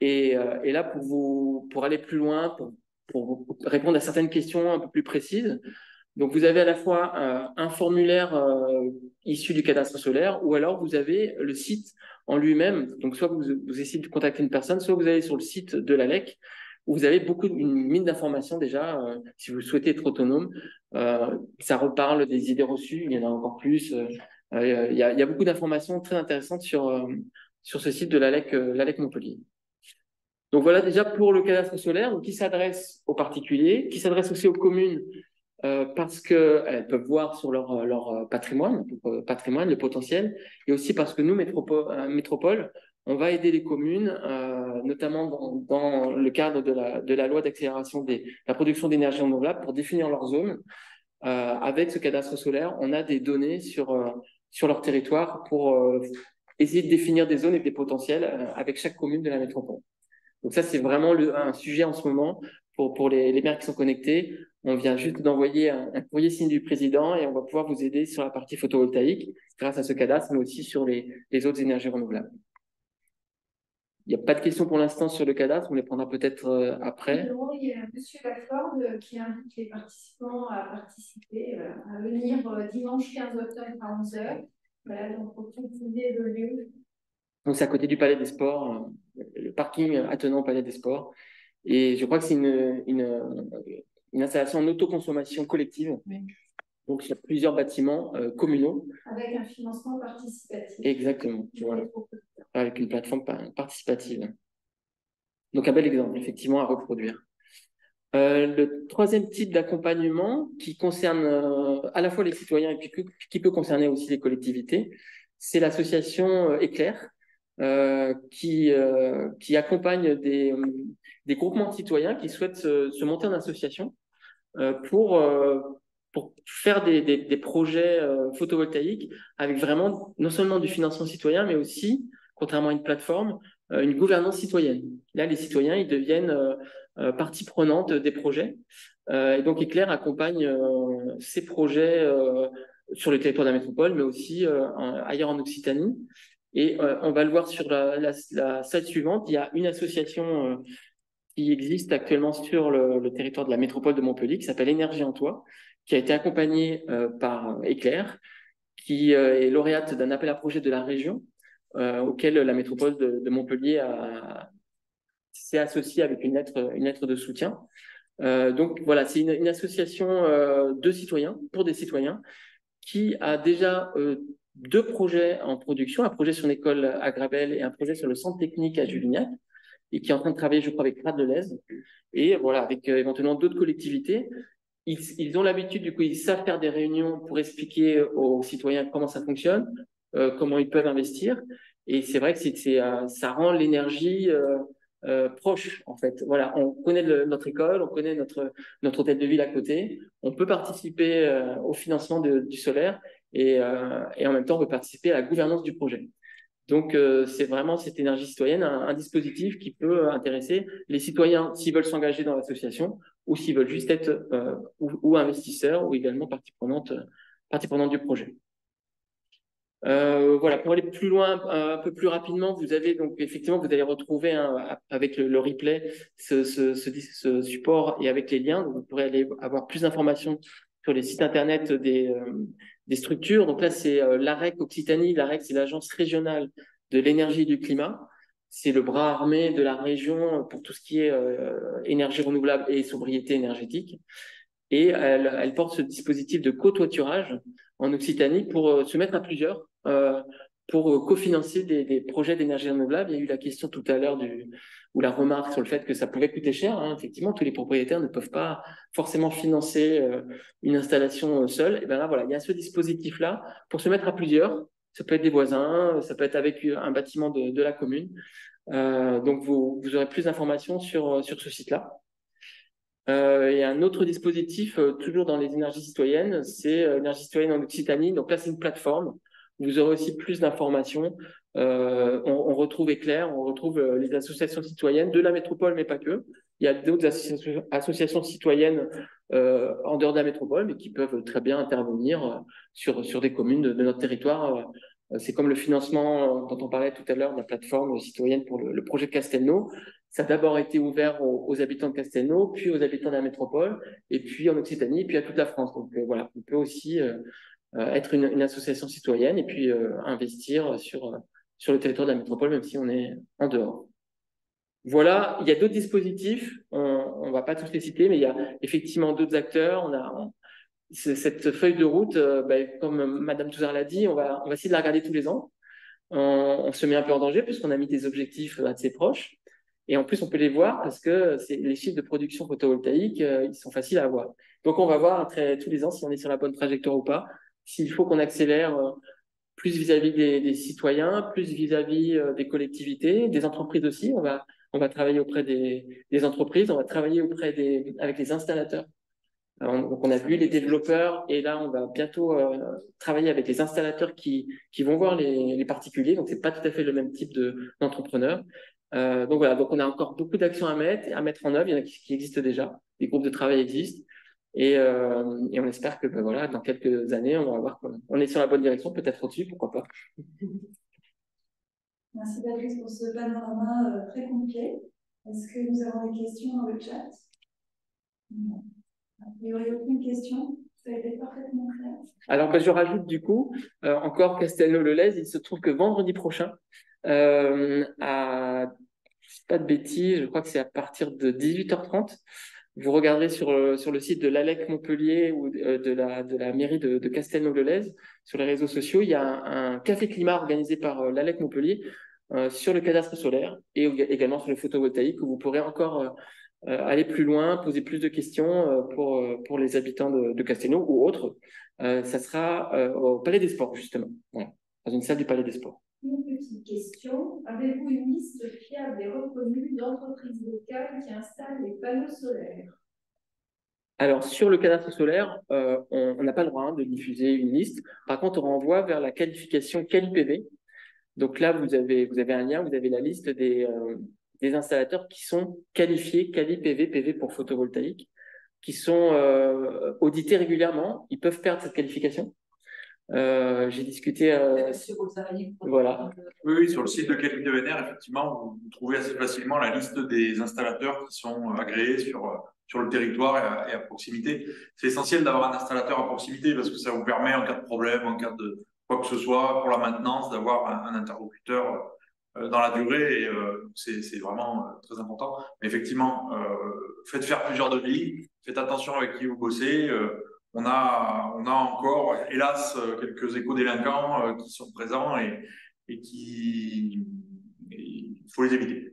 Et là, pour aller plus loin, pour répondre à certaines questions un peu plus précises, donc vous avez à la fois un formulaire issu du cadastre solaire, ou alors vous avez le site en lui-même. Donc, soit vous essayez de contacter une personne, soit vous allez sur le site de la LEC, où vous avez une mine d'informations déjà, si vous souhaitez être autonome. Ça reparle des idées reçues, il y en a encore plus. Il y a beaucoup d'informations très intéressantes sur ce site de la LEC Montpellier. Donc voilà déjà pour le cadastre solaire, donc, qui s'adresse aux particuliers, qui s'adresse aussi aux communes, parce qu'elles peuvent voir sur leur patrimoine le potentiel, et aussi parce que nous, métropole, on va aider les communes, notamment dans le cadre de la loi d'accélération de la production d'énergie renouvelable, pour définir leur zone. Avec ce cadastre solaire, on a des données sur leur territoire pour essayer de définir des zones et des potentiels avec chaque commune de la métropole. Donc ça, c'est vraiment un sujet en ce moment pour les maires qui sont connectés. On vient juste d'envoyer un courrier signé du président et on va pouvoir vous aider sur la partie photovoltaïque grâce à ce cadastre, mais aussi sur les autres énergies renouvelables. Il n'y a pas de questions pour l'instant sur le cadastre, on les prendra peut-être après. Il y a M. Laforde qui invite les participants à participer, à venir dimanche 15 octobre à 11h. Voilà, donc pour préciser le lieu. Donc c'est à côté du Palais des Sports, le parking attenant au Palais des Sports. Et je crois que c'est une installation en autoconsommation collective. Oui. Donc il y a plusieurs bâtiments communaux. Avec un financement participatif. Exactement. Voilà. Avec une plateforme participative. Donc un bel exemple, effectivement, à reproduire. Le troisième type d'accompagnement qui concerne à la fois les citoyens et puis qui peut concerner aussi les collectivités, c'est l'association Éclair, qui accompagne des groupements de citoyens qui souhaitent se monter en association pour faire des projets photovoltaïques avec vraiment non seulement du financement citoyen, mais aussi, contrairement à une plateforme, une gouvernance citoyenne. Là, les citoyens, ils deviennent partie prenante des projets. Et donc, Éclair accompagne ces projets sur le territoire de la métropole, mais aussi ailleurs en Occitanie. Et on va le voir sur la slide suivante. Il y a une association qui existe actuellement sur le territoire de la métropole de Montpellier, qui s'appelle Énergie en Toi, qui a été accompagnée par Éclair, qui est lauréate d'un appel à projet de la région, auquel la métropole de Montpellier s'est associée avec une lettre de soutien. Donc voilà, c'est une association de citoyens, pour des citoyens, qui a déjà 2 projets en production, un projet sur une école à Grabel et un projet sur le centre technique à Julignac, et qui est en train de travailler, je crois, avec Rade de l'Aise, et voilà, avec éventuellement d'autres collectivités. Ils ont l'habitude, du coup, ils savent faire des réunions pour expliquer aux citoyens comment ça fonctionne, comment ils peuvent investir, et c'est vrai que ça rend l'énergie proche, en fait. Voilà, on connaît notre école, on connaît notre hôtel de ville à côté, on peut participer au financement du solaire, et en même temps, on peut participer à la gouvernance du projet. Donc, c'est vraiment cette énergie citoyenne, un dispositif qui peut intéresser les citoyens s'ils veulent s'engager dans l'association ou s'ils veulent juste être ou investisseurs ou également partie prenante du projet. Voilà, pour aller plus loin, un peu plus rapidement, vous allez retrouver avec le replay ce support et avec les liens. Donc, vous pourrez aller avoir plus d'informations sur les sites internet des structures. Donc là, c'est l'AREC Occitanie. L'AREC, c'est l'Agence régionale de l'énergie et du climat. C'est le bras armé de la région pour tout ce qui est énergie renouvelable et sobriété énergétique. Et elle porte ce dispositif de cotoiturage en Occitanie pour se mettre à plusieurs pour cofinancer des projets d'énergie renouvelable. Il y a eu la question tout à l'heure ou la remarque sur le fait que ça pouvait coûter cher. Hein. Effectivement, tous les propriétaires ne peuvent pas forcément financer une installation seule. Et bien là, voilà, il y a ce dispositif-là pour se mettre à plusieurs. Ça peut être des voisins, ça peut être avec un bâtiment de la commune. Donc, vous aurez plus d'informations sur ce site-là. Il y a un autre dispositif, toujours dans les énergies citoyennes, c'est l'énergie citoyenne en Occitanie. Donc là, c'est une plateforme. Vous aurez aussi plus d'informations. On retrouve Éclair, on retrouve les associations citoyennes de la métropole, mais pas que. Il y a d'autres associations citoyennes en dehors de la métropole, mais qui peuvent très bien intervenir sur des communes de notre territoire. C'est comme le financement dont on parlait tout à l'heure de la plateforme citoyenne pour le projet de Castelnau. Ça a d'abord été ouvert aux habitants de Castelnau, puis aux habitants de la métropole, et puis en Occitanie, et puis à toute la France. Donc voilà, on peut aussi être une association citoyenne et puis investir sur le territoire de la métropole, même si on est en dehors. Voilà, il y a d'autres dispositifs, on ne va pas tous les citer, mais il y a effectivement d'autres acteurs. Cette feuille de route, comme Madame Touzard l'a dit, on va essayer de la regarder tous les ans. On se met un peu en danger puisqu'on a mis des objectifs assez proches. Et en plus, on peut les voir parce que les chiffres de production photovoltaïque, ils sont faciles à avoir. Donc, on va voir après tous les ans si on est sur la bonne trajectoire ou pas, s'il faut qu'on accélère plus vis-à-vis des citoyens, plus vis-à-vis des collectivités, des entreprises aussi. On va travailler auprès des entreprises, on va travailler avec les installateurs. Donc, on a vu les développeurs et là, on va bientôt travailler avec les installateurs qui vont voir les particuliers. Donc, c'est pas tout à fait le même type d'entrepreneur. Donc voilà, donc on a encore beaucoup d'actions à mettre en œuvre. Il y en a qui existent déjà, des groupes de travail existent, et on espère que voilà, dans quelques années, on va voir qu'on est sur la bonne direction, peut-être au-dessus, pourquoi pas. Merci Patrice pour ce panorama très complet. Est-ce que nous avons des questions dans le chat? Non. Il n'y aurait aucune question? Ça a été parfaitement clair. Alors, je rajoute du coup, encore Castelnau-le-Lez, il se trouve que vendredi prochain, pas de bêtises, je crois que c'est à partir de 18h30. Vous regarderez sur le site de l'ALEC Montpellier ou de la mairie de Castelnau-le-Lez, sur les réseaux sociaux, il y a un café climat organisé par l'ALEC Montpellier sur le cadastre solaire et également sur le photovoltaïque où vous pourrez encore aller plus loin, poser plus de questions pour les habitants de Castelnau ou autres. Ça sera au Palais des Sports, justement, voilà, dans une salle du Palais des Sports. Une petite question. Avez-vous une liste fiable et reconnue d'entreprises locales qui installent les panneaux solaires? Alors, sur le cadastre solaire, on n'a pas le droit de diffuser une liste. Par contre, on renvoie vers la qualification QualiPV. Donc là, vous avez un lien, vous avez la liste des installateurs qui sont qualifiés QualiPV, PV pour photovoltaïque, qui sont audités régulièrement. Ils peuvent perdre cette qualification. J'ai discuté. Voilà. Oui, sur le site de QualiPVNR, effectivement, vous trouvez assez facilement la liste des installateurs qui sont agréés sur le territoire et à proximité. C'est essentiel d'avoir un installateur à proximité parce que ça vous permet, en cas de problème, en cas de quoi que ce soit, pour la maintenance, d'avoir un interlocuteur dans la durée. Et c'est vraiment très important. Mais effectivement, faites faire plusieurs devis, faites attention avec qui vous bossez. On a encore, hélas, quelques éco-délinquants qui sont présents et il faut les éviter.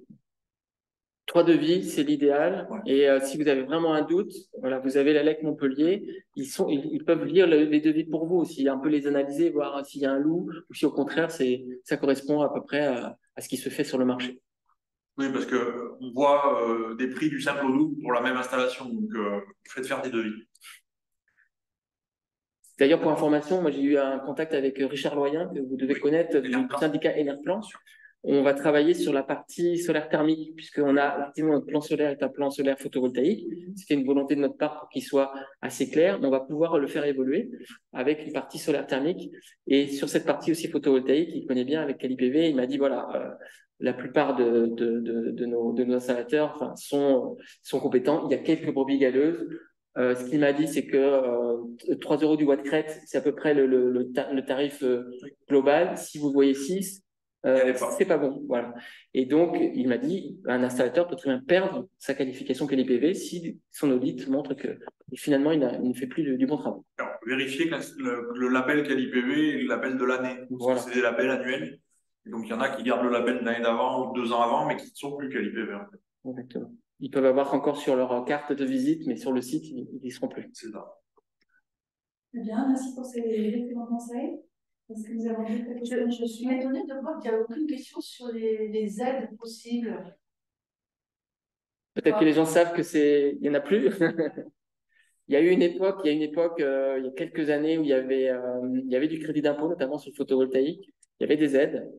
3 devis, c'est l'idéal. Ouais. Et si vous avez vraiment un doute, voilà, vous avez l'ALEC Montpellier. Ils peuvent lire les devis pour vous aussi, un peu les analyser, voir s'il y a un loup ou si au contraire, ça correspond à peu près à ce qui se fait sur le marché. Oui, parce qu'on voit des prix du simple au double pour la même installation. Donc, faites faire des devis. D'ailleurs, pour information, moi j'ai eu un contact avec Richard Loyen, que vous devez connaître, du syndicat Enerplan. On va travailler sur la partie solaire thermique, puisqu'on a effectivement notre plan solaire est un plan solaire photovoltaïque. C'était une volonté de notre part pour qu'il soit assez clair. On va pouvoir le faire évoluer avec une partie solaire thermique. Et sur cette partie aussi photovoltaïque, il connaît bien avec QualiPV. Il m'a dit voilà, la plupart de nos installateurs sont compétents. Il y a quelques brebis galeuses. Ce qu'il m'a dit, c'est que 3 € du watt crête, c'est à peu près le tarif global. Si vous voyez 6, c'est pas bon. Voilà. Et donc, il m'a dit, un installateur peut très bien perdre sa qualification QualiPV si son audit montre que finalement, il ne fait plus du bon travail. vérifier que le label quali-PV est le label de l'année. Voilà. C'est des labels annuels. Et donc, il y en a qui gardent le label de l'année d'avant ou 2 ans avant, mais qui ne sont plus quali-PV. En fait. Exactement. Ils peuvent avoir encore sur leur carte de visite, mais sur le site, ils n'y seront plus. C'est ça. Très bien, merci pour ces excellents conseils. Est-ce que vous avez envie de quelque chose? Je suis étonnée de voir qu'il n'y a aucune question sur les aides possibles. Peut-être que les gens savent il n'y en a plus. Il y a une époque, il y a quelques années où il y avait du crédit d'impôt, notamment sur le photovoltaïque. Il y avait des aides.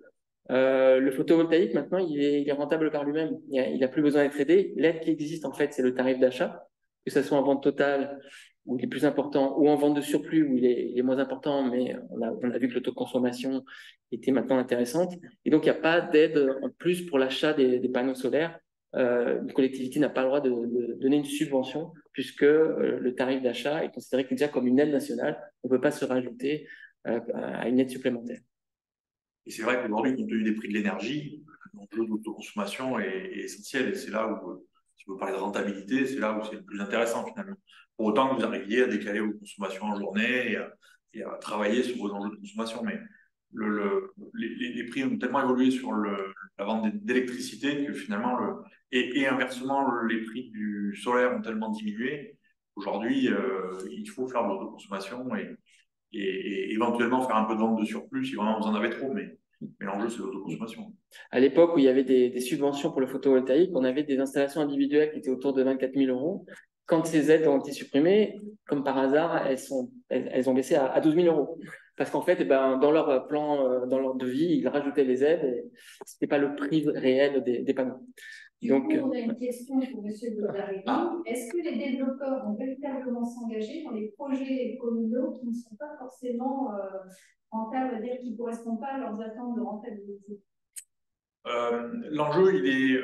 Le photovoltaïque, maintenant, il est rentable par lui-même. Il n'a plus besoin d'être aidé. L'aide qui existe, en fait, c'est le tarif d'achat, que ce soit en vente totale, où il est plus important, ou en vente de surplus, où il est moins important, mais on a vu que le taux de consommation était maintenant intéressante. Et donc, il n'y a pas d'aide en plus pour l'achat des panneaux solaires. Une collectivité n'a pas le droit de donner une subvention, puisque le tarif d'achat est considéré déjà comme une aide nationale. On ne peut pas se rajouter à une aide supplémentaire. Et c'est vrai qu'aujourd'hui, compte tenu des prix de l'énergie, l'enjeu de l'autoconsommation est essentiel. Et c'est là où, si on veut parler de rentabilité, c'est là où c'est le plus intéressant finalement. Pour autant que vous arriviez à décaler vos consommations en journée et à travailler sur vos enjeux de consommation. Mais les prix ont tellement évolué sur la vente d'électricité que finalement, et inversement, les prix du solaire ont tellement diminué. Aujourd'hui, il faut faire de l'autoconsommation et éventuellement faire un peu de vente de surplus si vraiment vous en avez trop, mais l'enjeu c'est l'autoconsommation. À l'époque où il y avait des subventions pour le photovoltaïque, on avait des installations individuelles qui étaient autour de 24 000 euros. Quand ces aides ont été supprimées, comme par hasard, elles ont baissé à 12 000 euros. Parce qu'en fait, dans leur plan, dans leur devis, ils rajoutaient les aides et ce n'était pas le prix réel des panneaux. Donc, on a une question pour M. Bodarelli. Est-ce que les développeurs vont véritablement s'engager dans les projets communaux qui ne sont pas forcément rentables, c'est-à-dire qui ne correspondent pas à leurs attentes de rentabilité? L'enjeu, il est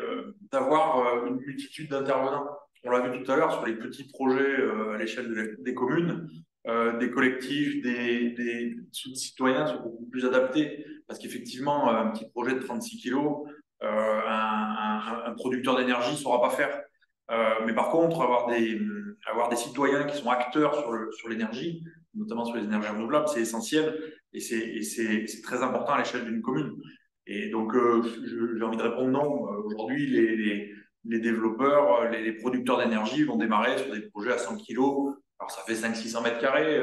d'avoir une multitude d'intervenants. On l'a vu tout à l'heure sur les petits projets à l'échelle des communes, des collectifs, des citoyens sont beaucoup plus adaptés parce qu'effectivement, un petit projet de 36 kilos, un producteur d'énergie ne saura pas faire. Mais par contre, avoir des citoyens qui sont acteurs sur l'énergie, notamment sur les énergies renouvelables, c'est essentiel et c'est très important à l'échelle d'une commune. Et donc, j'ai envie de répondre non. Aujourd'hui, les développeurs, les producteurs d'énergie vont démarrer sur des projets à 100 kilos. Alors, ça fait 500-600 mètres carrés.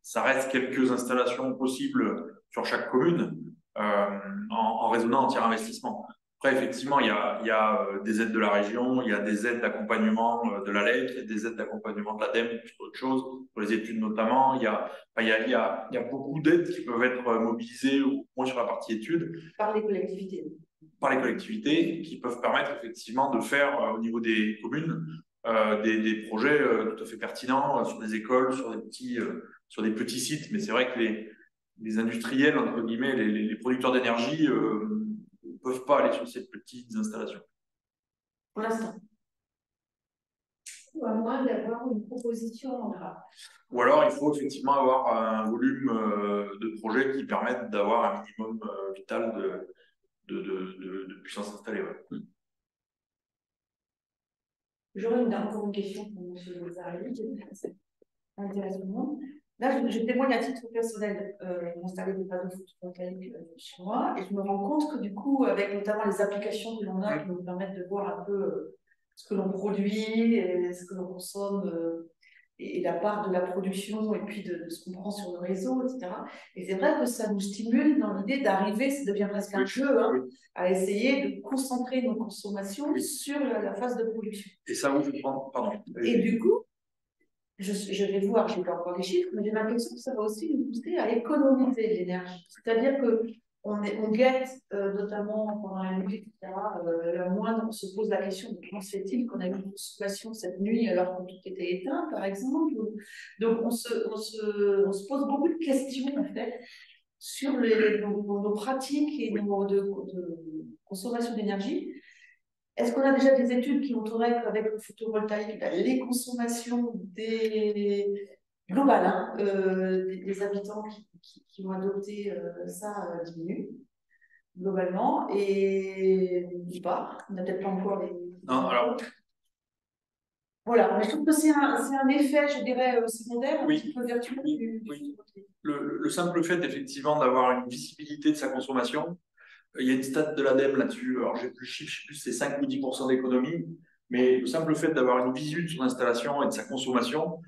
Ça reste quelques installations possibles sur chaque commune en raisonnant en tiers investissement. Après, effectivement, il y a des aides de la région, il y a des aides d'accompagnement de la LEC, il y a des aides d'accompagnement de l'ADEME sur autre chose, pour les études notamment. Il y a beaucoup d'aides qui peuvent être mobilisées au moins sur la partie études. Par les collectivités. Par les collectivités, qui peuvent permettre effectivement de faire au niveau des communes des projets tout à fait pertinents sur des écoles, sur des petits sites. Mais c'est vrai que les industriels, entre guillemets, les producteurs d'énergie ne peuvent pas aller sur ces petites installations. Pour l'instant. Ou à moins d'avoir une proposition en draft. Ou alors, il faut effectivement avoir un volume de projets qui permettent d'avoir un minimum vital de puissance installée. Ouais. J'aurais encore une question pour M. Bodarelli, qui intéresse tout le monde. Là, je témoigne à titre personnel. J'ai installé des panneaux photovoltaïques chez moi et je me rends compte que du coup, avec notamment les applications que l'on a qui nous permettent de voir un peu ce que l'on produit, et ce que l'on consomme, et la part de la production, et puis de ce qu'on prend sur le réseau, etc. Et c'est vrai que ça nous stimule dans l'idée d'arriver, ça devient presque un jeu, à essayer de concentrer nos consommations sur la phase de production. Et ça vous fait prendre, pardon. Et du coup, je vais voir, je n'ai pas encore les chiffres, mais j'ai l'impression que ça va aussi nous pousser à économiser de l'énergie. C'est-à-dire qu'on guette, notamment pendant la nuit, etc., la moindre, on se pose la question de comment se fait-il qu'on a eu une consommation cette nuit alors que tout était éteint, par exemple. Donc, on se pose beaucoup de questions, en fait, sur nos pratiques et de consommation d'énergie. Est-ce qu'on a déjà des études qui montreraient qu'avec le photovoltaïque, les consommations globales des habitants qui vont adopter ça diminuent globalement et ou pas? On n'a peut-être pas encore les... Non, alors, Voilà, mais je trouve que c'est un effet, je dirais, secondaire, un Oui. petit peu vertueux du Oui. Le simple fait, effectivement, d'avoir une visibilité de sa consommation, il y a une stat de l'ADEME là-dessus, alors j'ai plus le chiffre, je sais plus si c'est 5 ou 10% d'économie, mais le simple fait d'avoir une visu de son installation et de sa consommation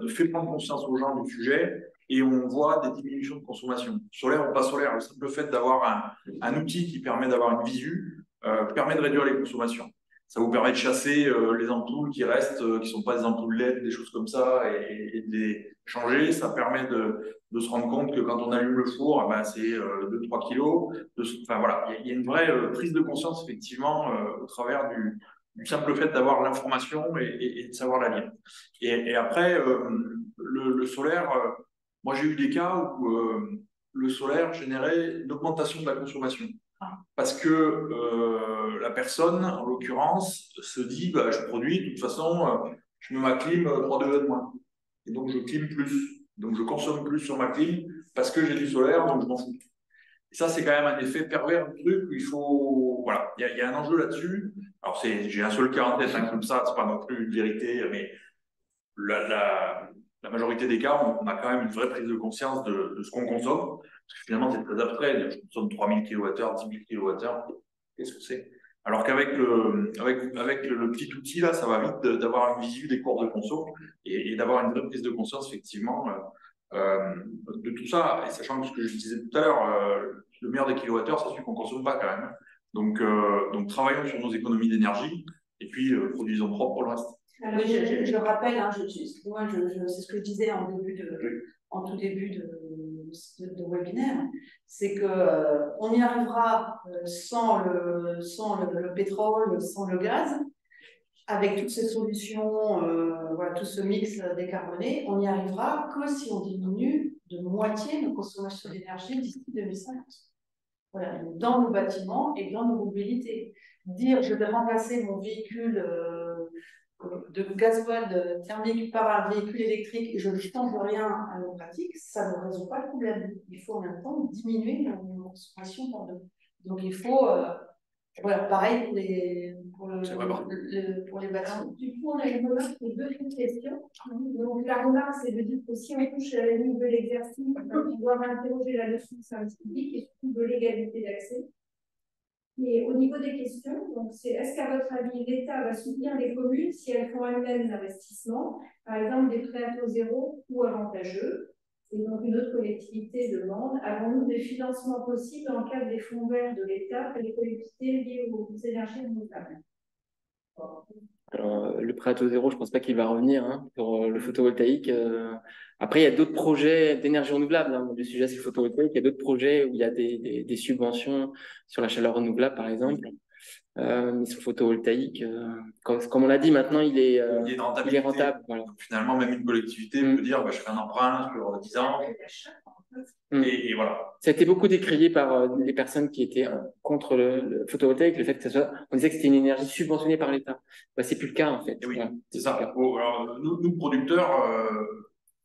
fait prendre conscience aux gens du sujet et on voit des diminutions de consommation, solaire ou pas solaire. Le simple fait d'avoir un outil qui permet d'avoir une visu permet de réduire les consommations. Ça vous permet de chasser les ampoules qui restent, qui ne sont pas des ampoules LED, des choses comme ça, et de les changer. Ça permet de se rendre compte que quand on allume le four, ben, c'est 2-3 kilos. Enfin voilà, il y a une vraie prise de conscience, effectivement, au travers du simple fait d'avoir l'information et de savoir la lire. Et après, le solaire, moi j'ai eu des cas où le solaire générait une augmentation de la consommation. Parce que la personne, en l'occurrence, se dit bah, je produis, de toute façon, je mets ma clim 3 degrés de moins. Et donc je clim plus. Donc je consomme plus sur ma clim parce que j'ai du solaire, donc je m'en fous. Et ça, c'est quand même un effet pervers du truc. Il faut. Voilà, il y a un enjeu là-dessus. Alors, j'ai un seul cas en tête, hein, comme ça, c'est pas non plus une vérité, mais la majorité des cas, on a quand même une vraie prise de conscience de ce qu'on consomme. Parce que finalement, c'est très abstrait. Je consomme 3000 kWh, 10 000 kWh. Qu'est-ce que c'est? Alors qu'avec avec le petit outil, là, ça va vite d'avoir une visu des cours de conso et d'avoir une vraie prise de conscience, effectivement, de tout ça. Et sachant que ce que je disais tout à l'heure, le meilleur des kilowattheures, c'est celui qu'on ne consomme pas quand même. Donc, travaillons sur nos économies d'énergie et puis produisons propre pour le reste. Oui, je rappelle, hein, moi, c'est ce que je disais en tout début de webinaire, c'est que on y arrivera sans le pétrole, sans le gaz, avec toutes ces solutions, voilà, tout ce mix décarboné, on n'y arrivera que si on diminue de moitié nos consommations d'énergie d'ici 2050. Voilà, dans nos bâtiments et dans nos mobilités. Dire je vais remplacer mon véhicule de gasoil thermique par un véhicule électrique et je ne change rien à nos pratiques, ça ne résout pas le problème. Il faut en même temps diminuer nos consommations par deux. Donc il faut, voilà, pareil pour les bâtiments. Du coup, on a une remarque et deux questions. Donc la remarque, c'est de dire que si on touche à la limite de l'exercice, on doit interroger la notion de service public et surtout de l'égalité d'accès. Et au niveau des questions, donc c'est est-ce qu'à votre avis, l'État va soutenir les communes si elles font elles-mêmes l'investissement, par exemple des prêts à taux zéro ou avantageux? Et donc une autre collectivité demande, avons-nous des financements possibles dans le cadre des fonds verts de l'État pour les collectivités liées aux énergies renouvelables? Alors, le prêt à taux zéro, je ne pense pas qu'il va revenir hein, pour le photovoltaïque. Après, il y a d'autres projets d'énergie renouvelable. Hein. Le sujet, c'est le photovoltaïque. Il y a d'autres projets où il y a des subventions sur la chaleur renouvelable, par exemple. Mais sur le photovoltaïque, comme on l'a dit, maintenant, il est rentable. Voilà. Donc, finalement, même une collectivité peut dire bah, je fais un emprunt sur 10 ans. Et voilà. Ça a été beaucoup décrié par les personnes qui étaient contre le photovoltaïque, le fait que on disait que c'était une énergie subventionnée par l'État. Bah, c'est plus le cas en fait. Et oui, voilà. C'est ça. Alors, nous producteurs,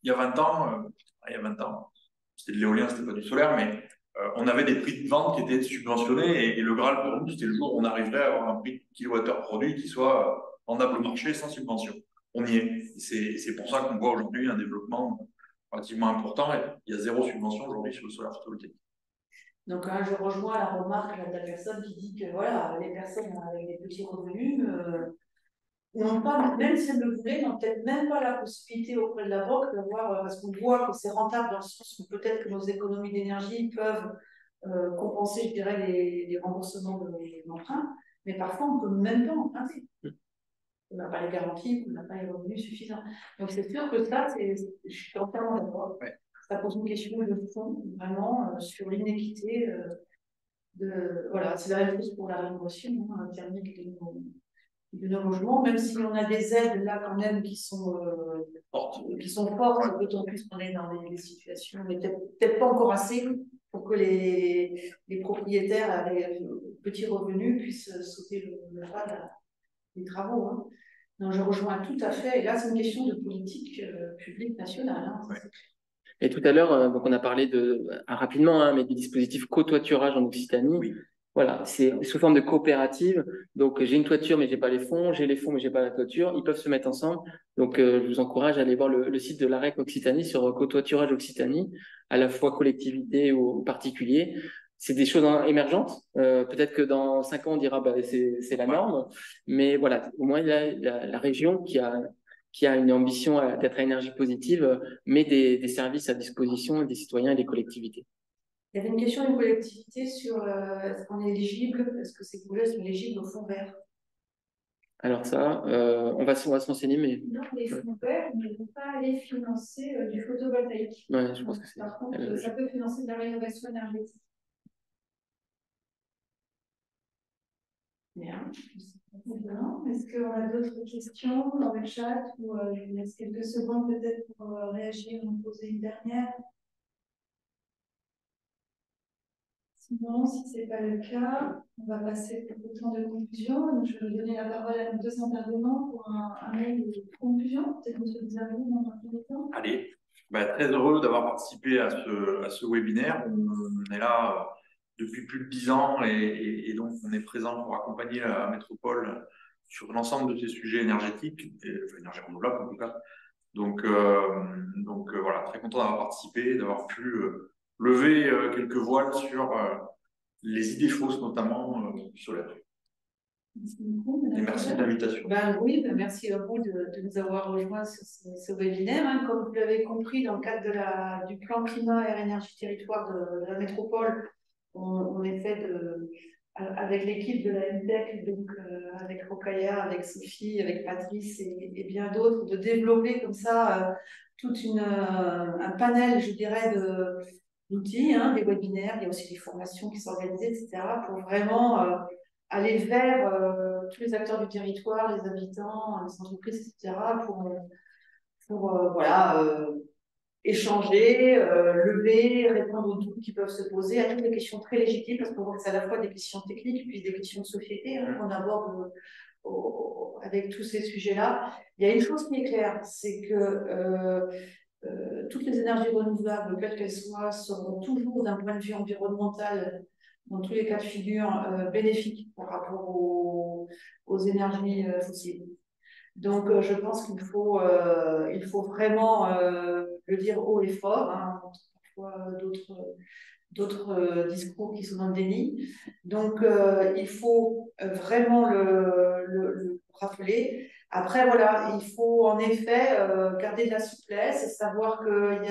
il y a 20 ans, c'était de l'éolien, c'était pas du solaire, mais on avait des prix de vente qui étaient subventionnés et le Graal pour nous, c'était le jour où on arriverait à avoir un prix de kilowattheure produit qui soit vendable au marché sans subvention. On y est. C'est pour ça qu'on voit aujourd'hui un développement relativement important. Et il y a 0 subvention aujourd'hui sur le solaire photovoltaïque. Donc, je rejoins la remarque de la personne qui dit que voilà, les personnes avec des petits revenus n'ont pas, même si elles le voulaient, n'ont peut-être même pas la possibilité auprès de la banque d'avoir, parce qu'on voit que c'est rentable dans le sens où peut-être que nos économies d'énergie peuvent compenser, je dirais, les remboursements de l'emprunt, mais parfois on ne peut même pas emprunter. On n'a pas les garanties, on n'a pas les revenus suffisants. Donc c'est sûr que ça, je suis entièrement d'accord. Ouais. Ça pose une question de fond, vraiment, sur l'inéquité. Voilà, c'est la même chose pour la rénovation thermique de nos logements, même si on a des aides là quand même qui sont fortes, d'autant plus qu'on est dans des situations, mais peut-être pas encore assez pour que les propriétaires avec petits revenus puissent sauter le pas des travaux. Hein. Donc, je rejoins tout à fait. Et là, c'est une question de politique publique nationale. Hein, ouais. Et tout à l'heure, donc on a parlé rapidement, hein, mais du dispositif cotoiturage en Occitanie. Oui. Voilà, c'est sous forme de coopérative. Donc, j'ai une toiture, mais j'ai pas les fonds. J'ai les fonds, mais j'ai pas la toiture. Ils peuvent se mettre ensemble. Donc, je vous encourage à aller voir le site de l'AREC Occitanie sur Cotoiturage Occitanie, à la fois collectivité ou particulier. C'est des choses émergentes. Peut-être que dans 5 ans, on dira bah, c'est la norme. Mais voilà, au moins, il y a la région qui a une ambition d'être à énergie positive, met des services à disposition des citoyens et des collectivités. Il y avait une question d'une collectivité sur est-ce qu'on est éligible, est-ce que ces projets sont éligibles au fonds vert? Alors ça, on va se renseigner, mais... Non, les fonds verts ne vont pas aller financer du photovoltaïque. Ouais, je pense que c'est... Par contre, ça peut financer de la rénovation énergétique. Bien. Est-ce qu'on a d'autres questions dans le chat ou je vous laisse quelques secondes peut-être pour réagir ou poser une dernière? Sinon, si ce n'est pas le cas, on va passer au temps de conclusion. Donc, je vais donner la parole à nos 2 intervenants pour un mail de conclusion. Peut-être M. Desarnais dans un premier temps. Allez, très heureux d'avoir participé à ce webinaire. On est là depuis plus de 10 ans et donc on est présent pour accompagner la métropole sur l'ensemble de ces sujets énergétiques, énergie renouvelable en tout cas. Donc voilà, très content d'avoir participé, d'avoir pu lever quelques voiles sur les idées fausses, notamment du solaire. Merci beaucoup. Et merci de l'invitation. Oui, merci à vous de nous avoir rejoints sur ce webinaire. Hein. Comme vous l'avez compris, dans le cadre du plan climat, air, énergie, territoire de la métropole, on essaie avec l'équipe de la MTech, donc avec Rokaya, avec Sophie, avec Patrice et bien d'autres, de développer comme ça tout un panel, je dirais, d'outils, hein, des webinaires, il y a aussi des formations qui sont organisées, etc., pour vraiment aller vers tous les acteurs du territoire, les habitants, les entreprises, etc., pour échanger, lever, répondre aux doutes qui peuvent se poser, à toutes les questions très légitimes, parce qu'on voit que c'est à la fois des questions techniques puis des questions de société hein, qu'on aborde avec tous ces sujets-là. Il y a une chose qui est claire, c'est que toutes les énergies renouvelables, quelles qu'elles soient, seront toujours d'un point de vue environnemental, dans tous les cas de figure, bénéfiques par rapport aux énergies fossiles. Donc, je pense qu'il faut vraiment le dire haut et fort. Hein, on entend parfois d'autres discours qui sont dans le déni. Donc, il faut vraiment le rappeler. Après, voilà, il faut en effet garder de la souplesse et savoir qu'il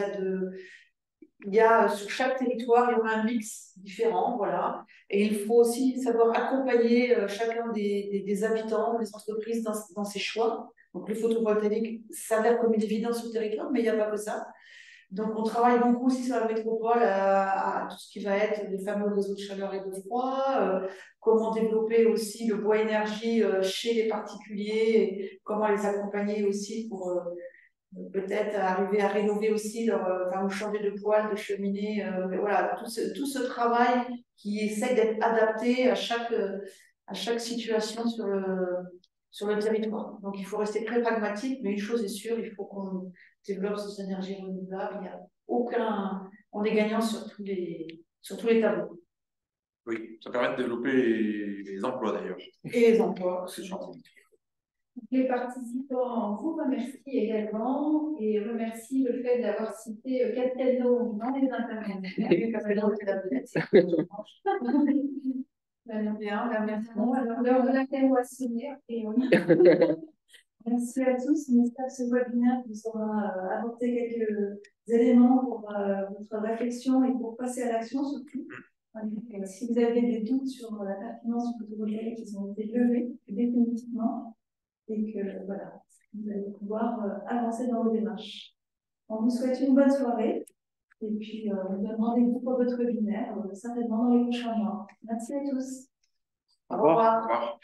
y a sur chaque territoire, il y aura un mix différent, voilà. Et il faut aussi savoir accompagner chacun des habitants, des entreprises dans ses choix. Donc, le photovoltaïque s'avère comme une évidence sur le territoire, mais il n'y a pas que ça. Donc, on travaille beaucoup aussi sur la métropole à tout ce qui va être les fameux réseaux de chaleur et de froid, comment développer aussi le bois énergie chez les particuliers, comment les accompagner aussi pour peut-être arriver à rénover aussi ou changer de poêle, de cheminée. Mais voilà, tout ce travail qui essaie d'être adapté à chaque situation sur le territoire. Donc, il faut rester très pragmatique, mais une chose est sûre, il faut qu'on développe ces énergies renouvelables. Il n'y a aucun... On est gagnant sur tous les tableaux. Oui, ça permet de développer les emplois d'ailleurs. Et les emplois. C'est gentil. Les participants vous remercient également et remercient le fait d'avoir cité Castelnau dans les interventions. Parce que là, on fait la vedette. Bien, merci. Bon, alors, l'heure de la thème va sonner. Merci à tous. On espère que ce webinaire vous aura apporté quelques éléments pour votre réflexion et pour passer à l'action surtout. Si vous avez des doutes sur la pertinence du photovoltaïque, ils ont été levés définitivement et que voilà, vous allez pouvoir avancer dans vos démarches. On vous souhaite une bonne soirée et puis on vous donne rendez-vous pour votre webinaire certainement dans les prochains mois. Merci à tous. Au revoir. Au revoir.